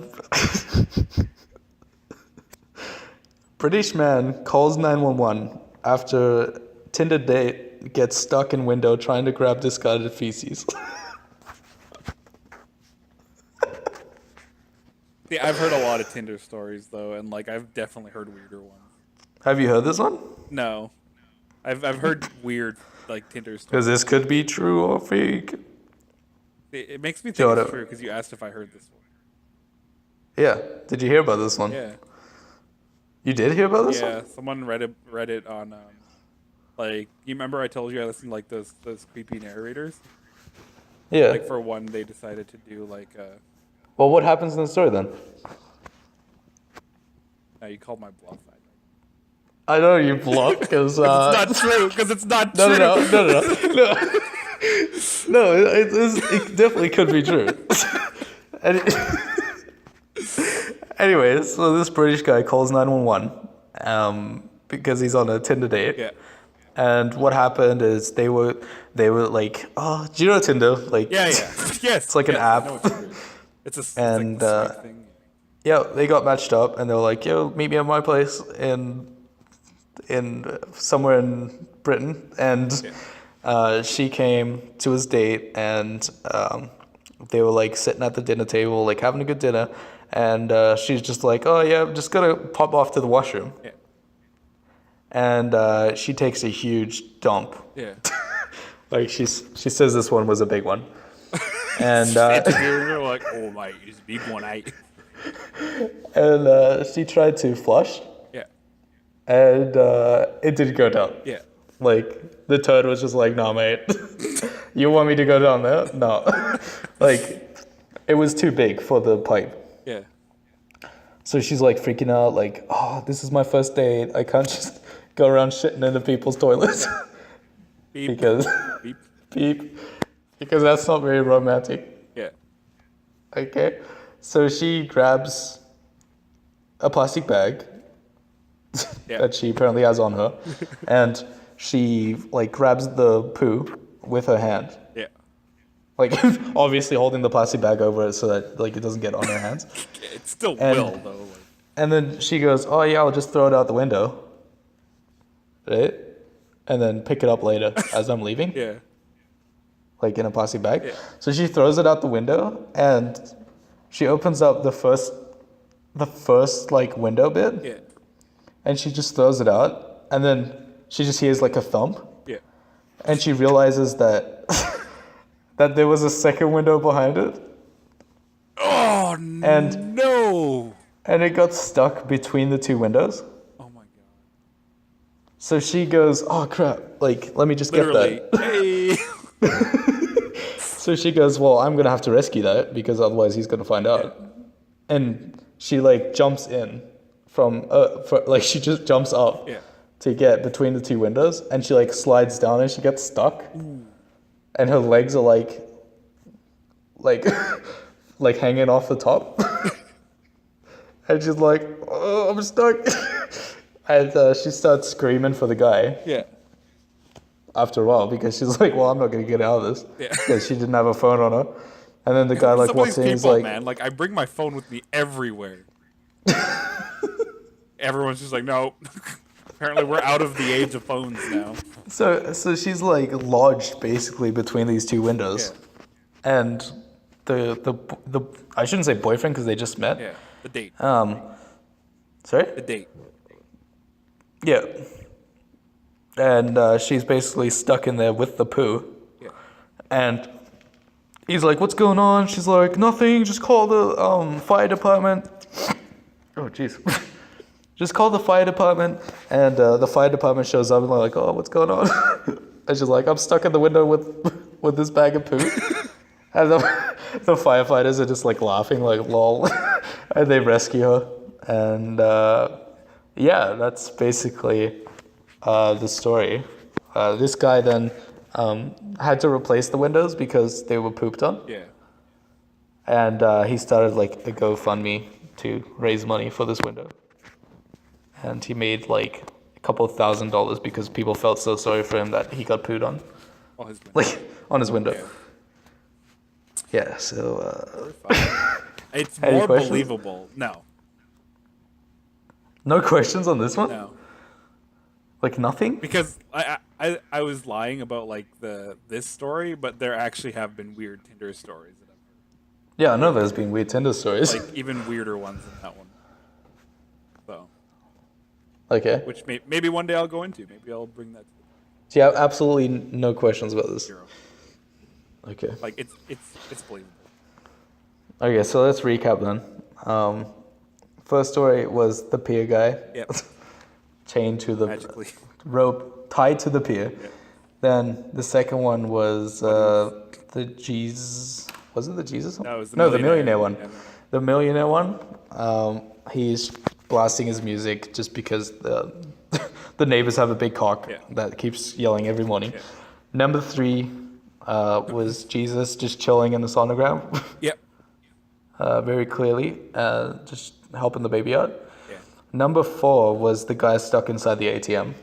British man calls 911 after Tinder date gets stuck in window trying to grab discarded feces. Yeah, I've heard a lot of Tinder stories though, and like I've definitely heard weirder ones. Have you heard this one? No, I've heard weird like Tinder stories. Because this could be true or fake. It makes me think it's true because you asked if I heard this one. Yeah. Did you hear about this one? Yeah. You did hear about this one? Yeah, someone read it on like, you remember I told you I listened to like those creepy narrators? Yeah. Like for one, they decided to do like Well, what happens in the story then? now you called my bluff. I know you bluff because It's not true because it's not true. No. No, it definitely could be true. Anyways, so this British guy calls 911 because he's on a Tinder date. Yeah. And what happened is they were like, oh, do you know Tinder? Like, Yeah. Yes. It's like an app. I know what it is. It's a And, like the sweet thing. Yeah, they got matched up, and they were like, "Yo, meet me at my place in somewhere in Britain." And she came to his date, and they were like sitting at the dinner table, like having a good dinner. And she's just like, "Oh yeah, I'm just gonna pop off to the washroom." Yeah. And she takes a huge dump. Yeah. Like she says this one was a big one. And You're like, oh my, it's a big one, eh? And she tried to flush. Yeah. And it didn't go down. Yeah. Like, the toad was just like, "No, mate. You want me to go down there? No." Like, it was too big for the pipe. Yeah. So she's like freaking out, like, "Oh, this is my first date. I can't just go around shitting into people's toilets." Beep. Because Beep. beep. Because that's not very romantic. Yeah. Okay. So she grabs a plastic bag Yeah. that she apparently has on her, and she like grabs the poo with her hand. Yeah. Like obviously holding the plastic bag over it so that like it doesn't get on her hands. It still And- will though. Like, And then she goes, "Oh yeah, I'll just throw it out the window." Right? And then pick it up later as I'm leaving. yeah. Like in a plastic bag. Yeah. So she throws it out the window and she opens up the first like window bit Yeah. and she just throws it out and then she just hears like a thump Yeah. and she realizes that that there was a second window behind it Oh And- no! and it got stuck between the two windows. Oh my god! So she goes, "Oh crap, like let me just Literally, get that." hey! So she goes, "Well, I'm gonna have to rescue that because otherwise he's gonna find out." And she like jumps in from like she just jumps up Yeah. to get between the two windows, and she like slides down and she gets stuck, and her legs are like like hanging off the top, and she's like, "Oh, I'm stuck," and she starts screaming for the guy. Yeah. After a while, because she's like, "Well, I'm not gonna get out of this," Yeah. because she didn't have a phone on her. And then the guy like Some of walks these in, he's people, like, man, like I bring my phone with me everywhere. Everyone's just like, no. Apparently, we're out of the age of phones now. so she's like lodged basically between these two windows, and the I shouldn't say boyfriend because they just met. Yeah. The date. Sorry. The date. Yeah. And she's basically stuck in there with the poo, Yeah. and he's like, "What's going on?" She's like, "Nothing. Just call the fire department." Oh, jeez. Just call the fire department, and the fire department shows up, and they're like, "Oh, what's going on?" And she's like, "I'm stuck in the window with this bag of poo," and the firefighters are just like laughing, like lol, and they rescue her, and yeah, that's basically the story. This guy then had to replace the windows because they were pooped on. Yeah. And he started like a GoFundMe to raise money for this window. And he made like a couple of $1,000s because people felt so sorry for him that he got pooed on. Oh, his window. Like on his window. Yeah. Yeah, so It's Any more questions? believable. No. no questions on this one? No. Like nothing? Because I was lying about like this story, but there actually have been weird Tinder stories that I've Yeah, I know there's been weird Tinder stories. heard. Like even weirder ones than that one. So, Okay. which maybe one day I'll go into. Maybe I'll bring that to So you have absolutely no questions about this. zero. Okay. Like it's believable. Okay, so let's recap then. First story was the pier guy. Yep. Chained to the Magically. rope, tied to the pier. Yeah. Then the second one was the Jesus. Was it the Jesus one? No, it was the the millionaire. millionaire one. Yeah. The millionaire one. He's blasting his music just because the neighbors have a big cock Yeah. that keeps yelling every morning. Yeah. Number 3 was Jesus just chilling in the sonogram. Yep. Very clearly, just helping the baby out. Yeah. Number 4 was the guy stuck inside the ATM.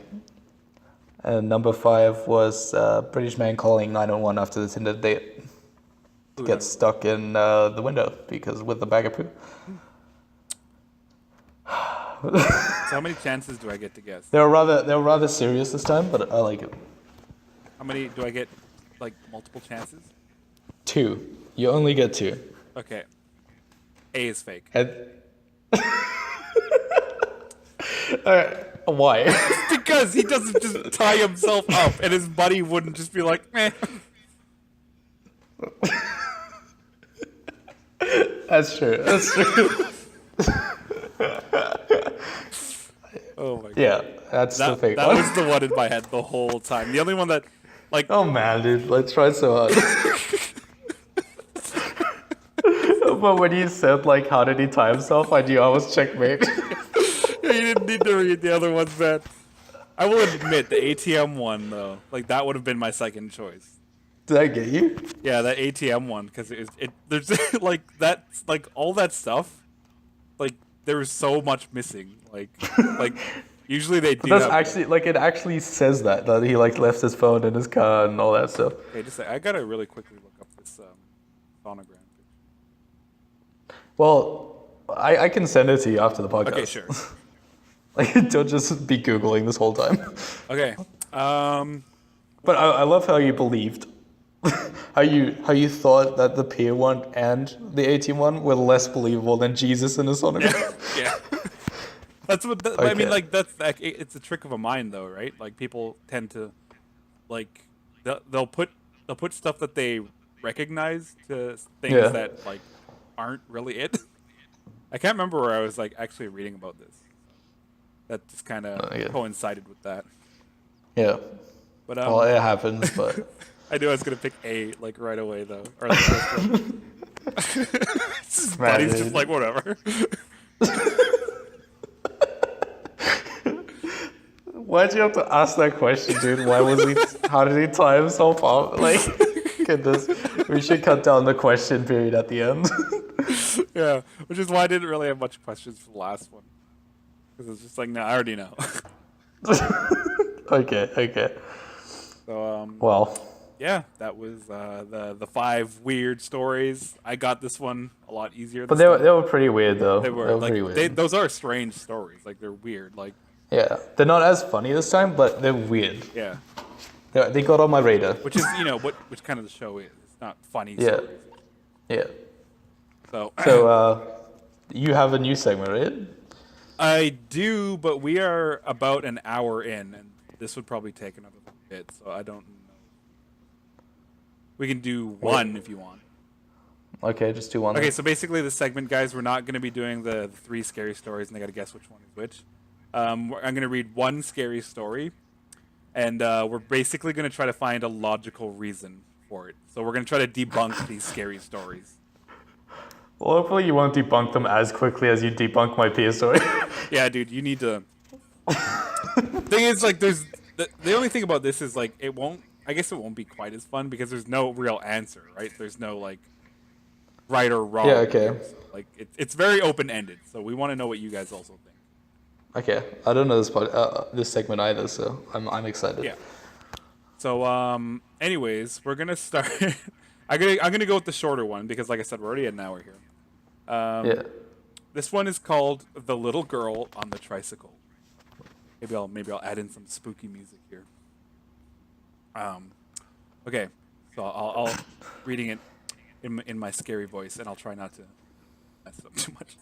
And number 5 was British man calling 911 after the Tinder date to get stuck in the window because with the bag of poo. So how many chances do I get to guess? They were rather serious this time, but I like it. How many do I get? Like multiple chances? 2. You only get 2. Okay. A is fake. And why? Because he doesn't just tie himself up, and his buddy wouldn't just be like, meh. That's true. That's true. Oh my god. Yeah, that's the That, fake that one. was the one in my head the whole time. The only one that, like, Oh man, dude, let's try so hard. But when you said like, how did he tie himself? I knew I was checkmate. you didn't need to read the other ones, man. I will admit the ATM one though, like that would have been my second choice. Did I get you? Yeah, that ATM one because there's like that's like all that stuff, like there was so much missing. Like Usually they do. But that's actually like it actually says that he like left his phone in his car and all that stuff. Okay, just I gotta really quickly look up this sonogram. Well, I can send it to you after the podcast. Okay, sure. Like, don't just be Googling this whole time. Okay. But I love how you believed, how you thought that the pier one and the 18 one were less believable than Jesus in a sonogram. Yeah. That's what I mean. Okay. Like it's a trick of a mind, though, right? Like people tend to, like, they'll put stuff that they recognize to things that like aren't really it. I can't remember where I was like actually reading about this. That just kind of coincided with that. Yeah. But Well, it happens, but I knew I was gonna pick A like right away though. Or the first one. His buddy's just like whatever. Why'd you have to ask that question, dude? Why was he? How did he time so far? Like, goodness, we should cut down the question period at the end. Yeah, which is why I didn't really have much questions for the last one, because it's just like, no, I already know. Okay. So Well, yeah, that was the 5 weird stories. I got this one a lot easier. but they were pretty weird though. They were like pretty weird. those are strange stories. Like they're weird. Like Yeah, they're not as funny this time, but they're weird. yeah, They got on my radar. which is which kind of the show is. It's not funny Yeah. stories. Yeah. So You have a new segment, right? I do, but we are about an hour in, and this would probably take another bit. So I don't know. We can do one if you want. Okay, just do one. Okay, so basically the segment, guys, we're not going to be doing the 3 scary stories, and they got to guess which one is which. I'm going to read one scary story, and we're basically going to try to find a logical reason for it. So we're going to try to debunk these scary stories. Well, hopefully you won't debunk them as quickly as you debunk my peer story. Yeah, dude, you need to. Thing is, like, there's the only thing about this is like it won't. I guess it won't be quite as fun because there's no real answer, right? There's no like right or wrong. Yeah, okay. So, like it's very open ended, so we want to know what you guys also think. Okay, I don't know this segment either, so I'm excited. Yeah. So anyways, we're gonna start. I'm gonna go with the shorter one because, like I said, we're already at an hour here. Yeah. This one is called "The Little Girl on the Tricycle." Maybe I'll add in some spooky music here. Okay, so I'll reading it in my scary voice, and I'll try not to mess it up too much.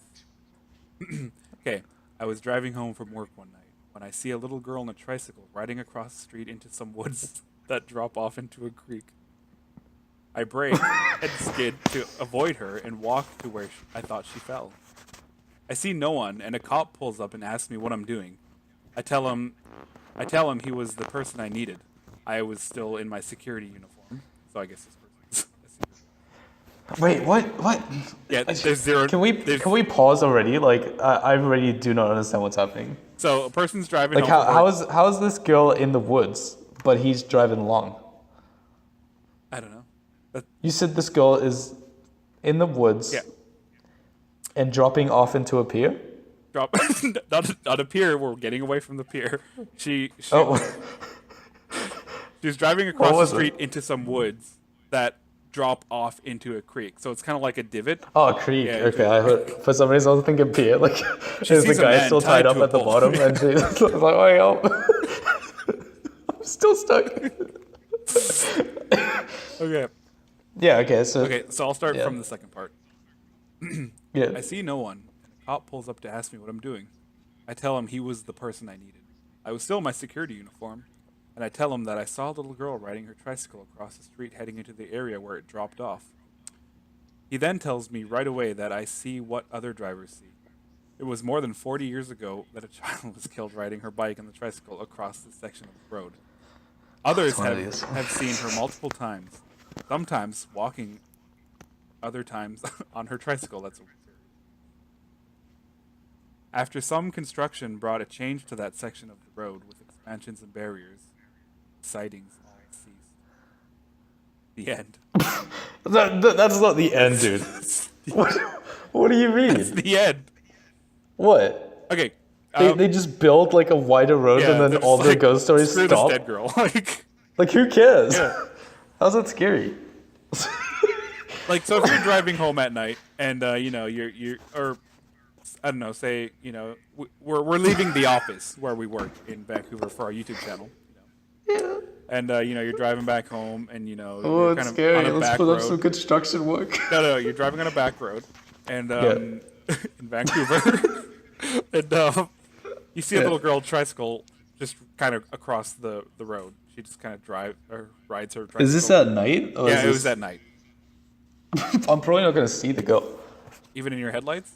Okay, I was driving home from work one night when I see a little girl on a tricycle riding across the street into some woods that drop off into a creek. I braked and skid to avoid her and walk to where I thought she fell. I see no one, and a cop pulls up and asks me what I'm doing. I tell him he was the person I needed. I was still in my security uniform, so I guess this person's a security. Wait, what? Yeah, there's zero. Can we pause already? Like, I really do not understand what's happening. So a person's driving. Like, home from work. how is this girl in the woods, but he's driving along? I don't know. You said this girl is in the woods. Yeah. And dropping off into a pier. Not a pier. We're getting away from the pier. She Oh. She's driving across the was street into some woods that drop off into a creek. So it's kind of like a divot. Oh, creek. Yeah, Okay, I heard. For some reason, I was thinking pier. Like, there's the sees a guy man still tied tied up to a at the pole. bottom, and she's like, "Oh, I'm still stuck." Okay. Yeah. Okay. So. Okay. So I'll start Yeah. from the second part. Yeah. I see no one. A cop pulls up to ask me what I'm doing. I tell him he was the person I needed. I was still in my security uniform, and I tell him that I saw a little girl riding her tricycle across the street heading into the area where it dropped off. He then tells me right away that I see what other drivers see. It was more than 40 years ago that a child was killed riding her bike and the tricycle across this section of the road. Others one of these. have seen her multiple times, sometimes walking, other times on her tricycle. That's what After some construction brought a change to that section of the road with expansions and barriers, sightings all ceased. The end. That's not the end, dude. What do you mean? It's the end. What? Okay, They just build like a wider road and they're then just all their like, ghost stories screw stop. this dead girl. Like, Like who cares? Yeah. How's that scary? like, so if you're driving home at night and you know you're or I don't know, say you know we're leaving the office where we work in Vancouver for our YouTube channel. Yeah. And you know you're driving back home, and you know Oh, you're it's kind of scary. on a Let's back put up road. some construction work. No, you're driving on a back road, and Yeah. in Vancouver, and you see a little girl tricycle just kind of across the road. She just kind of rides her tricycle. Is this at night? Or Yeah, is it this... was at night. I'm probably not gonna see the girl. Even in your headlights.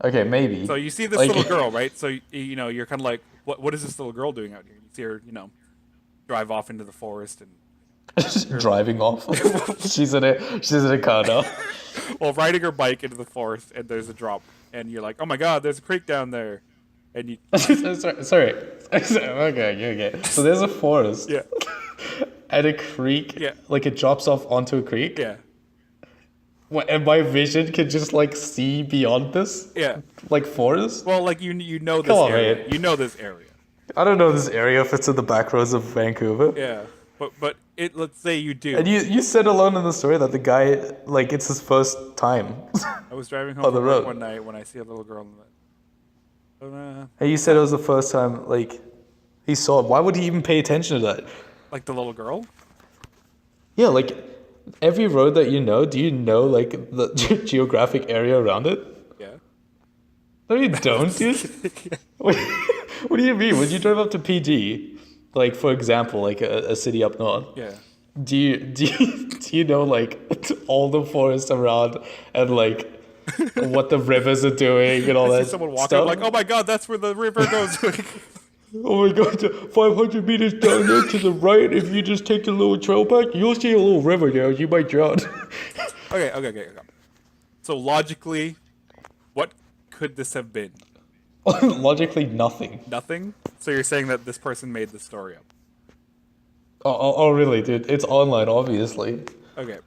Okay, maybe. So you see this Like- little girl, right? So you know you're kind of like, what is this little girl doing out here? You see her, you know, drive off into the forest and. Just driving off. she's in a car now. Well, riding her bike into the forest, and there's a drop, and you're like, "Oh my God, there's a creek down there," and you, sorry. Okay. So there's a forest. yeah, And a creek. Yeah. Like it drops off onto a creek. yeah, And my vision can just like see beyond this. yeah. Like forest. Well, like you know this Come on, area, man. you know this area, I don't know this area if it's in the back roads of Vancouver. yeah. But let's say you do. And you said alone in the story that the guy, like, it's his first time. I was driving home on the from work road. one night when I see a little girl in the, And you said it was the first time, like, he saw it. Why would he even pay attention to that? like the little girl. Yeah, like, every road that you know, do you know, like, the geographic area around it? Yeah. No, you don't, dude. What do you mean? When you drive up to PG, like, for example, like a city up north, Yeah. do you know, like, all the forests around and, like, what the rivers are doing and all I that see someone walking, stuff? I'm like, oh my God, that's where the river goes. Oh my God, 500 meters down there to the right, if you just take the little trail back, you'll see a little river there. You might drown. Okay. So logically, what could this have been? Logically, nothing. Nothing? So you're saying that this person made the story up? Oh, really, dude? It's online, obviously. Okay.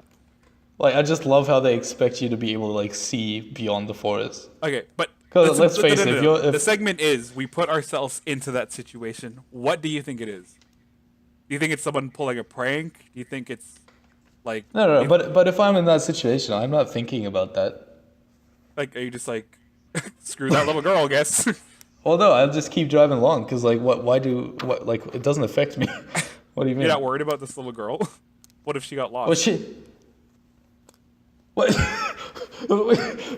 Like, I just love how they expect you to be able to, like, see beyond the forest. Okay, but 'Cause let's face it, if the segment is we put ourselves into that situation. What do you think it is? Do you think it's someone pulling a prank? Do you think it's like No, but if I'm in that situation, I'm not thinking about that. like are you just like screw that little girl? I guess. Well, no, I'll just keep driving along, because, like, like, it doesn't affect me. What do you mean? You're not worried about this little girl? What if she got lost? What What?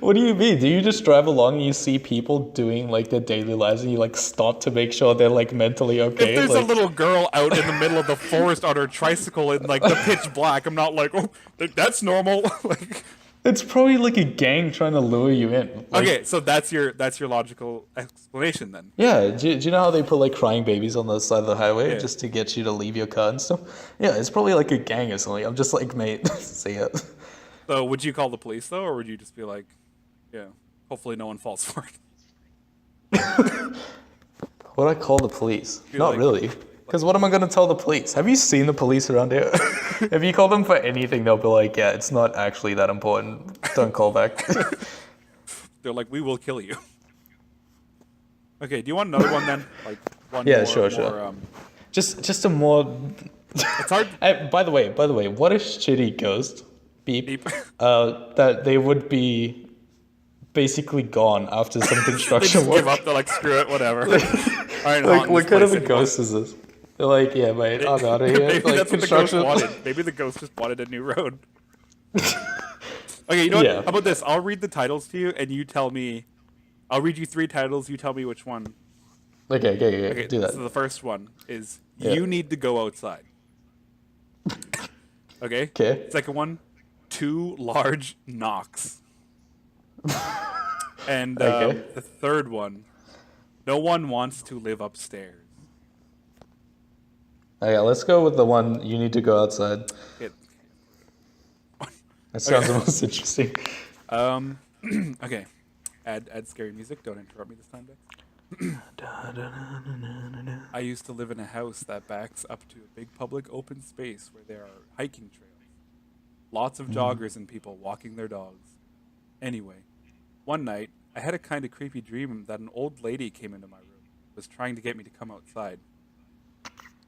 What do you mean? Do you just drive along and you see people doing, like, their daily lives and you, like, stop to make sure they're, like, mentally okay? If there's like... a little girl out in the middle of the forest on her tricycle in like the pitch black, I'm not like, oh, that's normal. Like, It's probably like a gang trying to lure you in. Like, okay, so that's your logical explanation then. Yeah, do you know how they put, like, crying babies on the side of the highway Yeah. just to get you to leave your car and stuff? Yeah, it's probably like a gang or something. I'm just like, mate, see it. So would you call the police though, or would you just be like, yeah, hopefully no one falls for it? Would I call the police? You're Not like- really. Because what am I going to tell the police? Have you seen the police around here? If you call them for anything, they'll be like, yeah, it's not actually that important. Don't call back. They're like, we will kill you. Okay, do you want another one then? Like one Yeah, more, sure. Just a more... It's hard. By the way, what a shitty ghost beep, Beep. that they would be basically gone after some They construction just work. give up. They're like, screw it, whatever. All right, Like, what kind of a ghost is this? They're like, yeah, mate, I'm out of here. Maybe Like, that's what the ghost wanted. Maybe the ghost just wanted a new road. Okay, you know what? Yeah. How about this? I'll read the titles to you, and you tell me. I'll read you 3 titles. You tell me which one. Okay, Okay, do that. so the first one is Yeah. You Need to Go Outside. Okay? Okay. Second one, 2 large knocks. And Okay. the third one, No one wants to live upstairs. Okay, let's go with the one you need to go outside. It, That sounds the most interesting. okay. Add scary music. Don't interrupt me this time, Dex. I used to live in a house that backs up to a big public open space where there are hiking trails. Lots of joggers and people walking their dogs. Anyway, one night, I had a kind of creepy dream that an old lady came into my room, was trying to get me to come outside.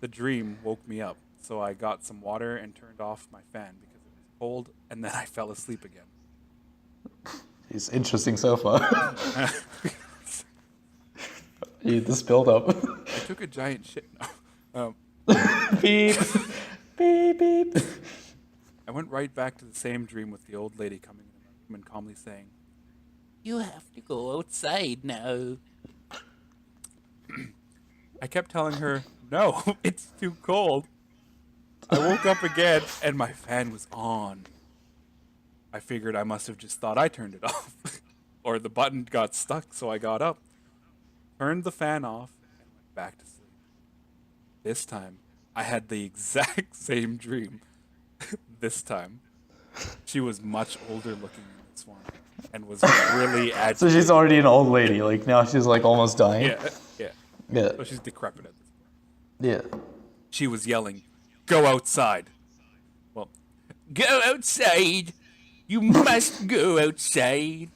The dream woke me up, so I got some water and turned off my fan because it was cold, and then I fell asleep again. It's interesting so far. This build up. I took a giant shit. No. Beep. Beep, beep. I went right back to the same dream with the old lady coming into my room and calmly saying, "You have to go outside now." I kept telling her, "No, it's too cold." I woke up again and my fan was on. I figured I must have just thought I turned it off. Or the button got stuck, so I got up, turned the fan off, and went back to sleep. This time, I had the exact same dream. This time. She was much older looking in this one and was really agitated. So she's already an old lady. Like now she's like almost dying. Yeah. Yeah. So she's decrepit at this point. Yeah. She was yelling, "Go outside." Well, go outside. You must go outside.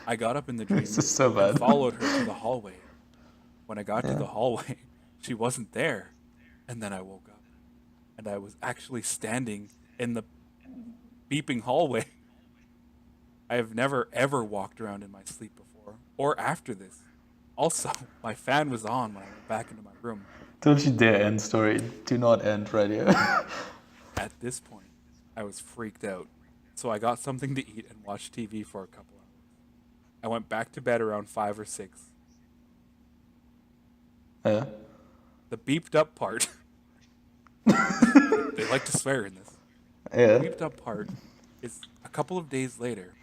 I got up in the dream This is so bad. and followed her to the hallway. When I got to the hallway, she wasn't there. And then I woke up. And I was actually standing in the beeping hallway. I have never, ever walked around in my sleep before. Or after this. Also, my fan was on when I went back into my room. Don't you dare end story. Do not end right here. At this point, I was freaked out. So I got something to eat and watched TV for a couple hours. I went back to bed around 5 or 6. Yeah. The beeped up part. They like to swear in this. Yeah. The beeped up part is a couple of days later.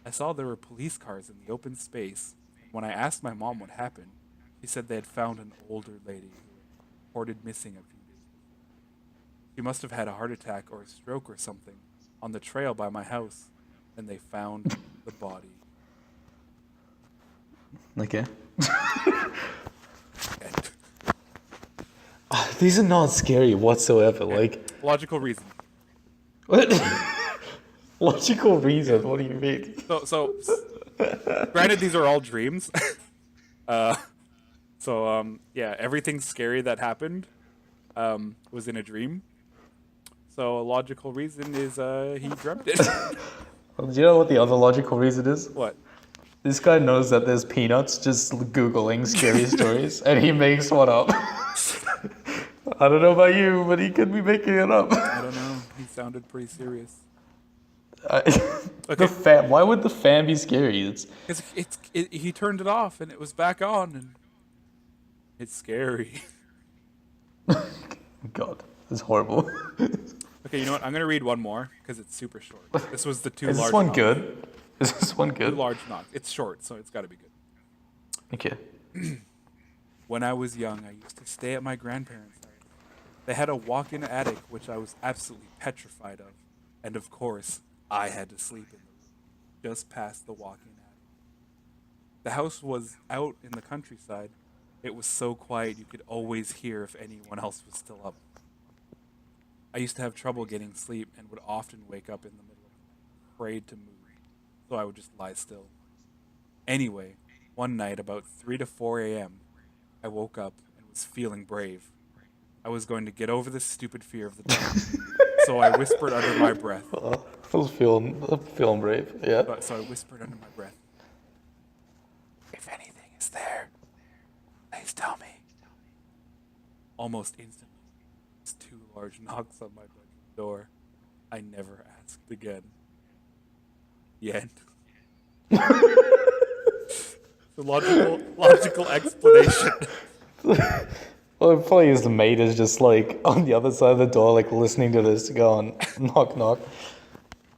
I saw there were police cars in the open space. When I asked my mom what happened, she said they had found an older lady who was reported missing a few days before. She must have had a heart attack or a stroke or something on the trail by my house, and they found the body. Okay. And These are not scary whatsoever. Like, logical reason. what? Logical reason? What do you mean? So granted, these are all dreams. Yeah, everything scary that happened was in a dream. So a logical reason is he dreamt it. Do you know what the other logical reason is? What? This guy knows that there's peanuts just Googling scary stories, and he makes one up. I don't know about you, but he could be making it up. I don't know. He sounded pretty serious. The fan. Why would the fan be scary? It's He turned it off and it was back on, and it's scary. God, it's horrible. Okay, you know what? I'm gonna read one more because it's super short. This was the two Is large. this one knocks. good? Is this one Two good? large knocks. It's short, so it's got to be good. Okay. When I was young, I used to stay at my grandparents' house. They had a walk-in attic, which I was absolutely petrified of, and of course, I had to sleep in the room just past the walk-in attic. The house was out in the countryside. It was so quiet you could always hear if anyone else was still up. I used to have trouble getting sleep and would often wake up in the middle of the night, afraid to move, so I would just lie still. Anyway, one night about 3 to 4 a.m., I woke up and was feeling brave. I was going to get over this stupid fear of the dark, so I whispered under my breath. I was feeling brave. Yeah. So I whispered under my breath, "If anything is there, please tell me." Almost instantly, it's 2 large knocks on my bedroom door. I never asked again. The end. The logical explanation. Well, it probably is the maid is just like on the other side of the door, like listening to this, going knock knock.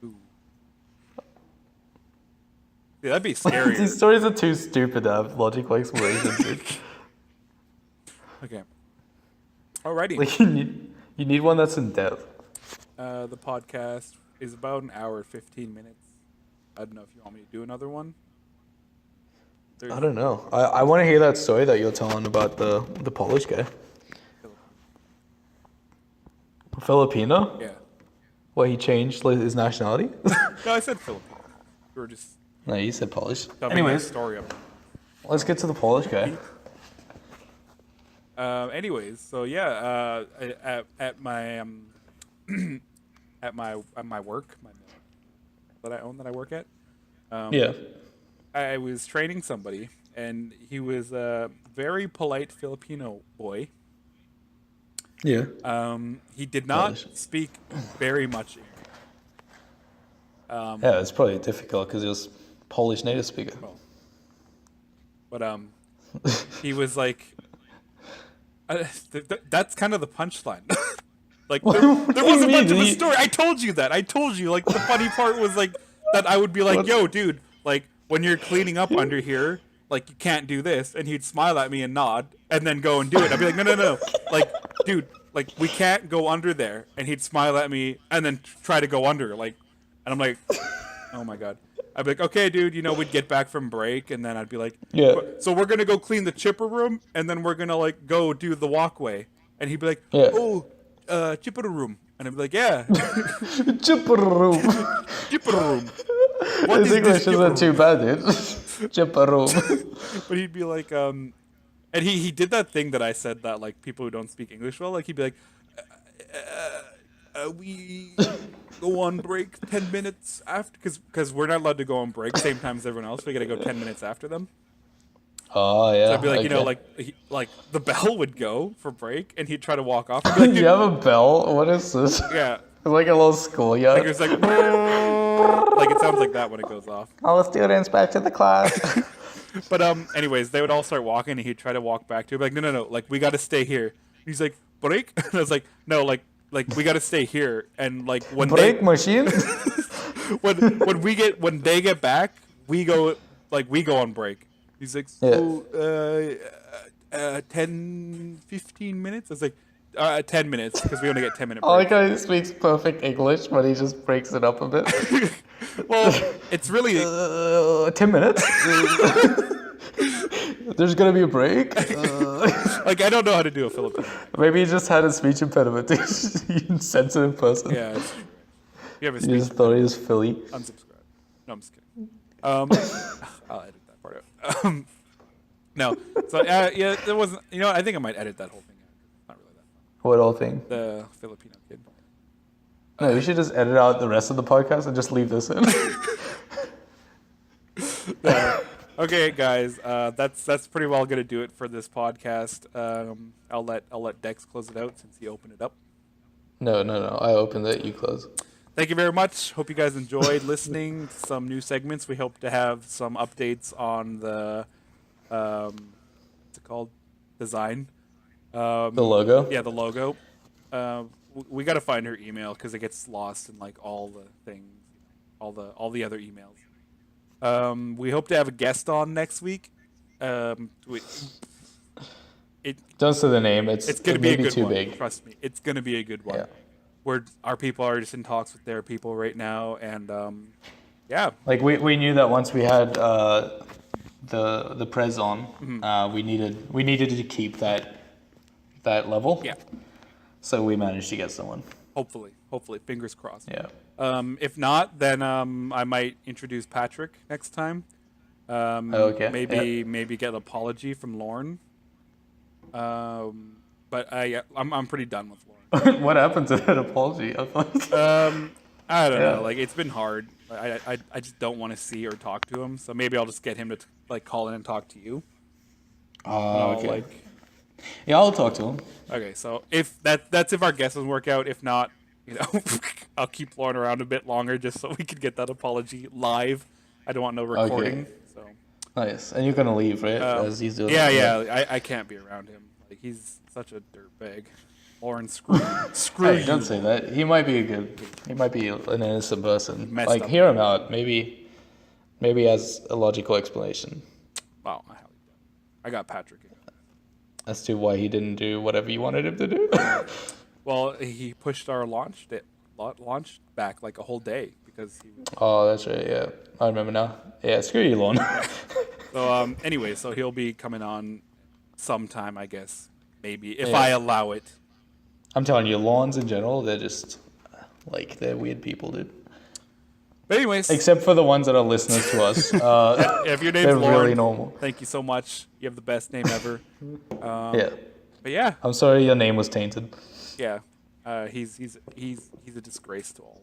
Ooh. Yeah, that'd be scarier. These stories are too stupid to have logical explanations. Okay. Alrighty. Like you need one that's in depth. The podcast is about an hour and 15 minutes. I don't know if you want me to do another one. I don't know. I want to hear that story that you're telling about the Polish guy. Filipino? Yeah. Why he changed his nationality? No, I said Filipino. We were just No, you said Polish. Tell me a Anyways, story of it. let's get to the Polish guy. Anyways, so yeah, at my at my work, that I own, that I work at. Yeah. I was training somebody, and he was a very polite Filipino boy. Yeah. He did not Polish. speak very much English. Yeah, it's probably difficult because he was Polish native speaker. Well, but he was like, that's kind of the punchline. Like there What do you wasn't much mean? of a story. I told you that. I told you. Like the funny part was like that I would be like, "Yo, dude, like when you're cleaning up under here, like you can't do this," and he'd smile at me and nod, and then go and do it. I'd be like, "No, like, dude, like we can't go under there," and he'd smile at me and then try to go under, like, and I'm like, "Oh my god." I'd be like, "Okay, dude, we'd get back from break," and then I'd be like, Yeah. "So we're gonna go clean the chipper room, and then we're gonna like go do the walkway," and he'd be like, Yeah. "Oh, chipper room," and I'd be like, "Yeah, Chipperoom. chipper room." What His is English this chipper isn't too bad, dude. Chipperoom. But he'd be like, and he did that thing that I said that like people who don't speak English well, like he'd be like, we go on break 10 minutes after, because we're not allowed to go on break same time as everyone else. We gotta go 10 minutes after them. Oh, yeah. So I'd be like, okay. like the bell would go for break, and he'd try to walk off. I'd be like, You "Dude," have a bell? What is this? yeah, It's like a little schoolyard. like it's like, like it sounds like that when it goes off. All the students back to the class. But anyways, they would all start walking, and he'd try to walk back to it. Like, no, like we got to stay here. He's like, break. And I was like, no, like we got to stay here. And like when Break machine? when they get back, we go on break. He's like, so 10, 15 minutes. I was like, 10 minutes because we only get 10-minute break. I like how he speaks perfect English, but he just breaks it up a bit. Well, it's really 10 minutes? There's gonna be a break? like I don't know how to do a Filipino. Maybe he just had a speech impediment. He's a sensitive person. Yeah, you have a He speech. just thought he was Philly. Unsubscribe. No, I'm just kidding. I'll edit that part out. No, so yeah, there wasn't. I think I might edit that whole thing out. Not really that fun. What whole thing? The Filipino kid. No, we should just edit out the rest of the podcast and just leave this in. Okay, guys, that's pretty well gonna do it for this podcast. I'll let Dex close it out since he opened it up. No. I opened it. You close. Thank you very much. Hope you guys enjoyed listening to some new segments. We hope to have some updates on the what's it called? Design. The logo? Yeah, the logo. We got to find her email because it gets lost in like all the things, all the other emails. We hope to have a guest on next week. Don't say the name. It's going to be a good too one. big. Trust me, it's going to be a good one. Yeah. Our people are just in talks with their people right now, and yeah. Like we knew that once we had the prez on, we needed to keep that level. Yeah. So we managed to get someone. Hopefully, fingers crossed. Yeah. If not, then I might introduce Patrick next time. Okay. Maybe get an apology from Lauren. But I'm pretty done with Lauren. What happened to that apology? I don't know. Like it's been hard. I just don't want to see or talk to him. So maybe I'll just get him to like call in and talk to you. Okay. Yeah, I'll talk to him. Okay, so if that's if our guess doesn't work out. If not, I'll keep Lauren around a bit longer just so we could get that apology live. I don't want no recording. Okay. So Nice. And you're gonna leave, right? As he's doing. Yeah. I can't be around him. Like he's such a dirtbag. Lauren, screw Hey, you. don't say that. He might be an innocent person. Messed Like up. hear him out. Maybe he has a logical explanation Wow, I got Patrick. as to why he didn't do whatever you wanted him to do. Well, he pushed our launch back like a whole day because he was... Oh, that's right. Yeah, I remember now. Yeah, screw you, Lon. So anyway, so he'll be coming on sometime, I guess, maybe if I allow it. I'm telling you, lawns in general, they're just like they're weird people, dude. But anyways, Except for the ones that are listeners to us. if your name's they're Lauren, really normal. thank you so much. You have the best name ever. Yeah. But yeah, I'm sorry your name was tainted. yeah, he's a disgrace to all.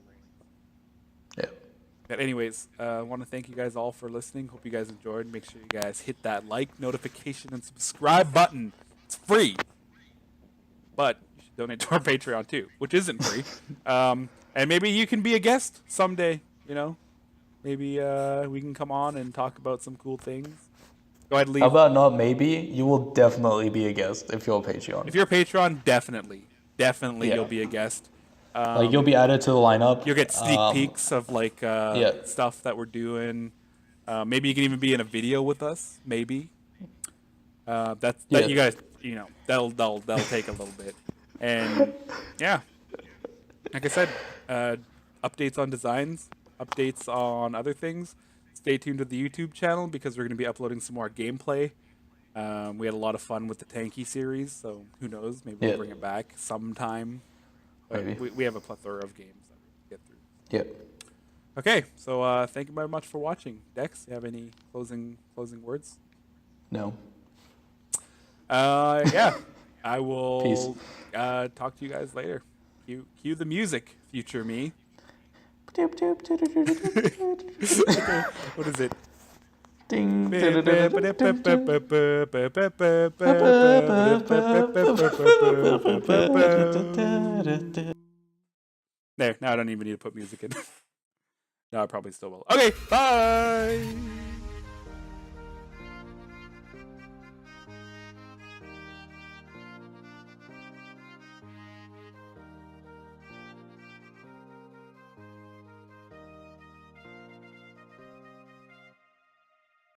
Yeah. But anyways, I want to thank you guys all for listening. Hope you guys enjoyed. Make sure you guys hit that like, notification, and subscribe button. It's free. But you should donate to our Patreon too, which isn't free. And maybe you can be a guest someday, you know? Maybe we can come on and talk about some cool things. Go ahead and leave. How about not maybe? You will definitely be a guest if you're a Patreon. If you're a Patreon, definitely Yeah. you'll be a guest. Like you'll be added to the lineup. You'll get sneak peeks of like Yeah. stuff that we're doing. Maybe you can even be in a video with us. Maybe. That Yeah. you guys, you know, that'll take a little bit. And yeah, like I said, updates on designs, updates on other things. Stay tuned to the YouTube channel because we're going to be uploading some more gameplay. We had a lot of fun with the Tanky series, so who knows? Maybe we'll Yeah. bring it back sometime. But Maybe. we have a plethora of games that we get through. Yeah. Okay, so thank you very much for watching. Dex, you have any closing words? No. Yeah, I will Peace. talk to you guys later. Cue the music, future me. What is it? Ding. There, now I don't even need to put music in. No, I probably still will. Okay, bye!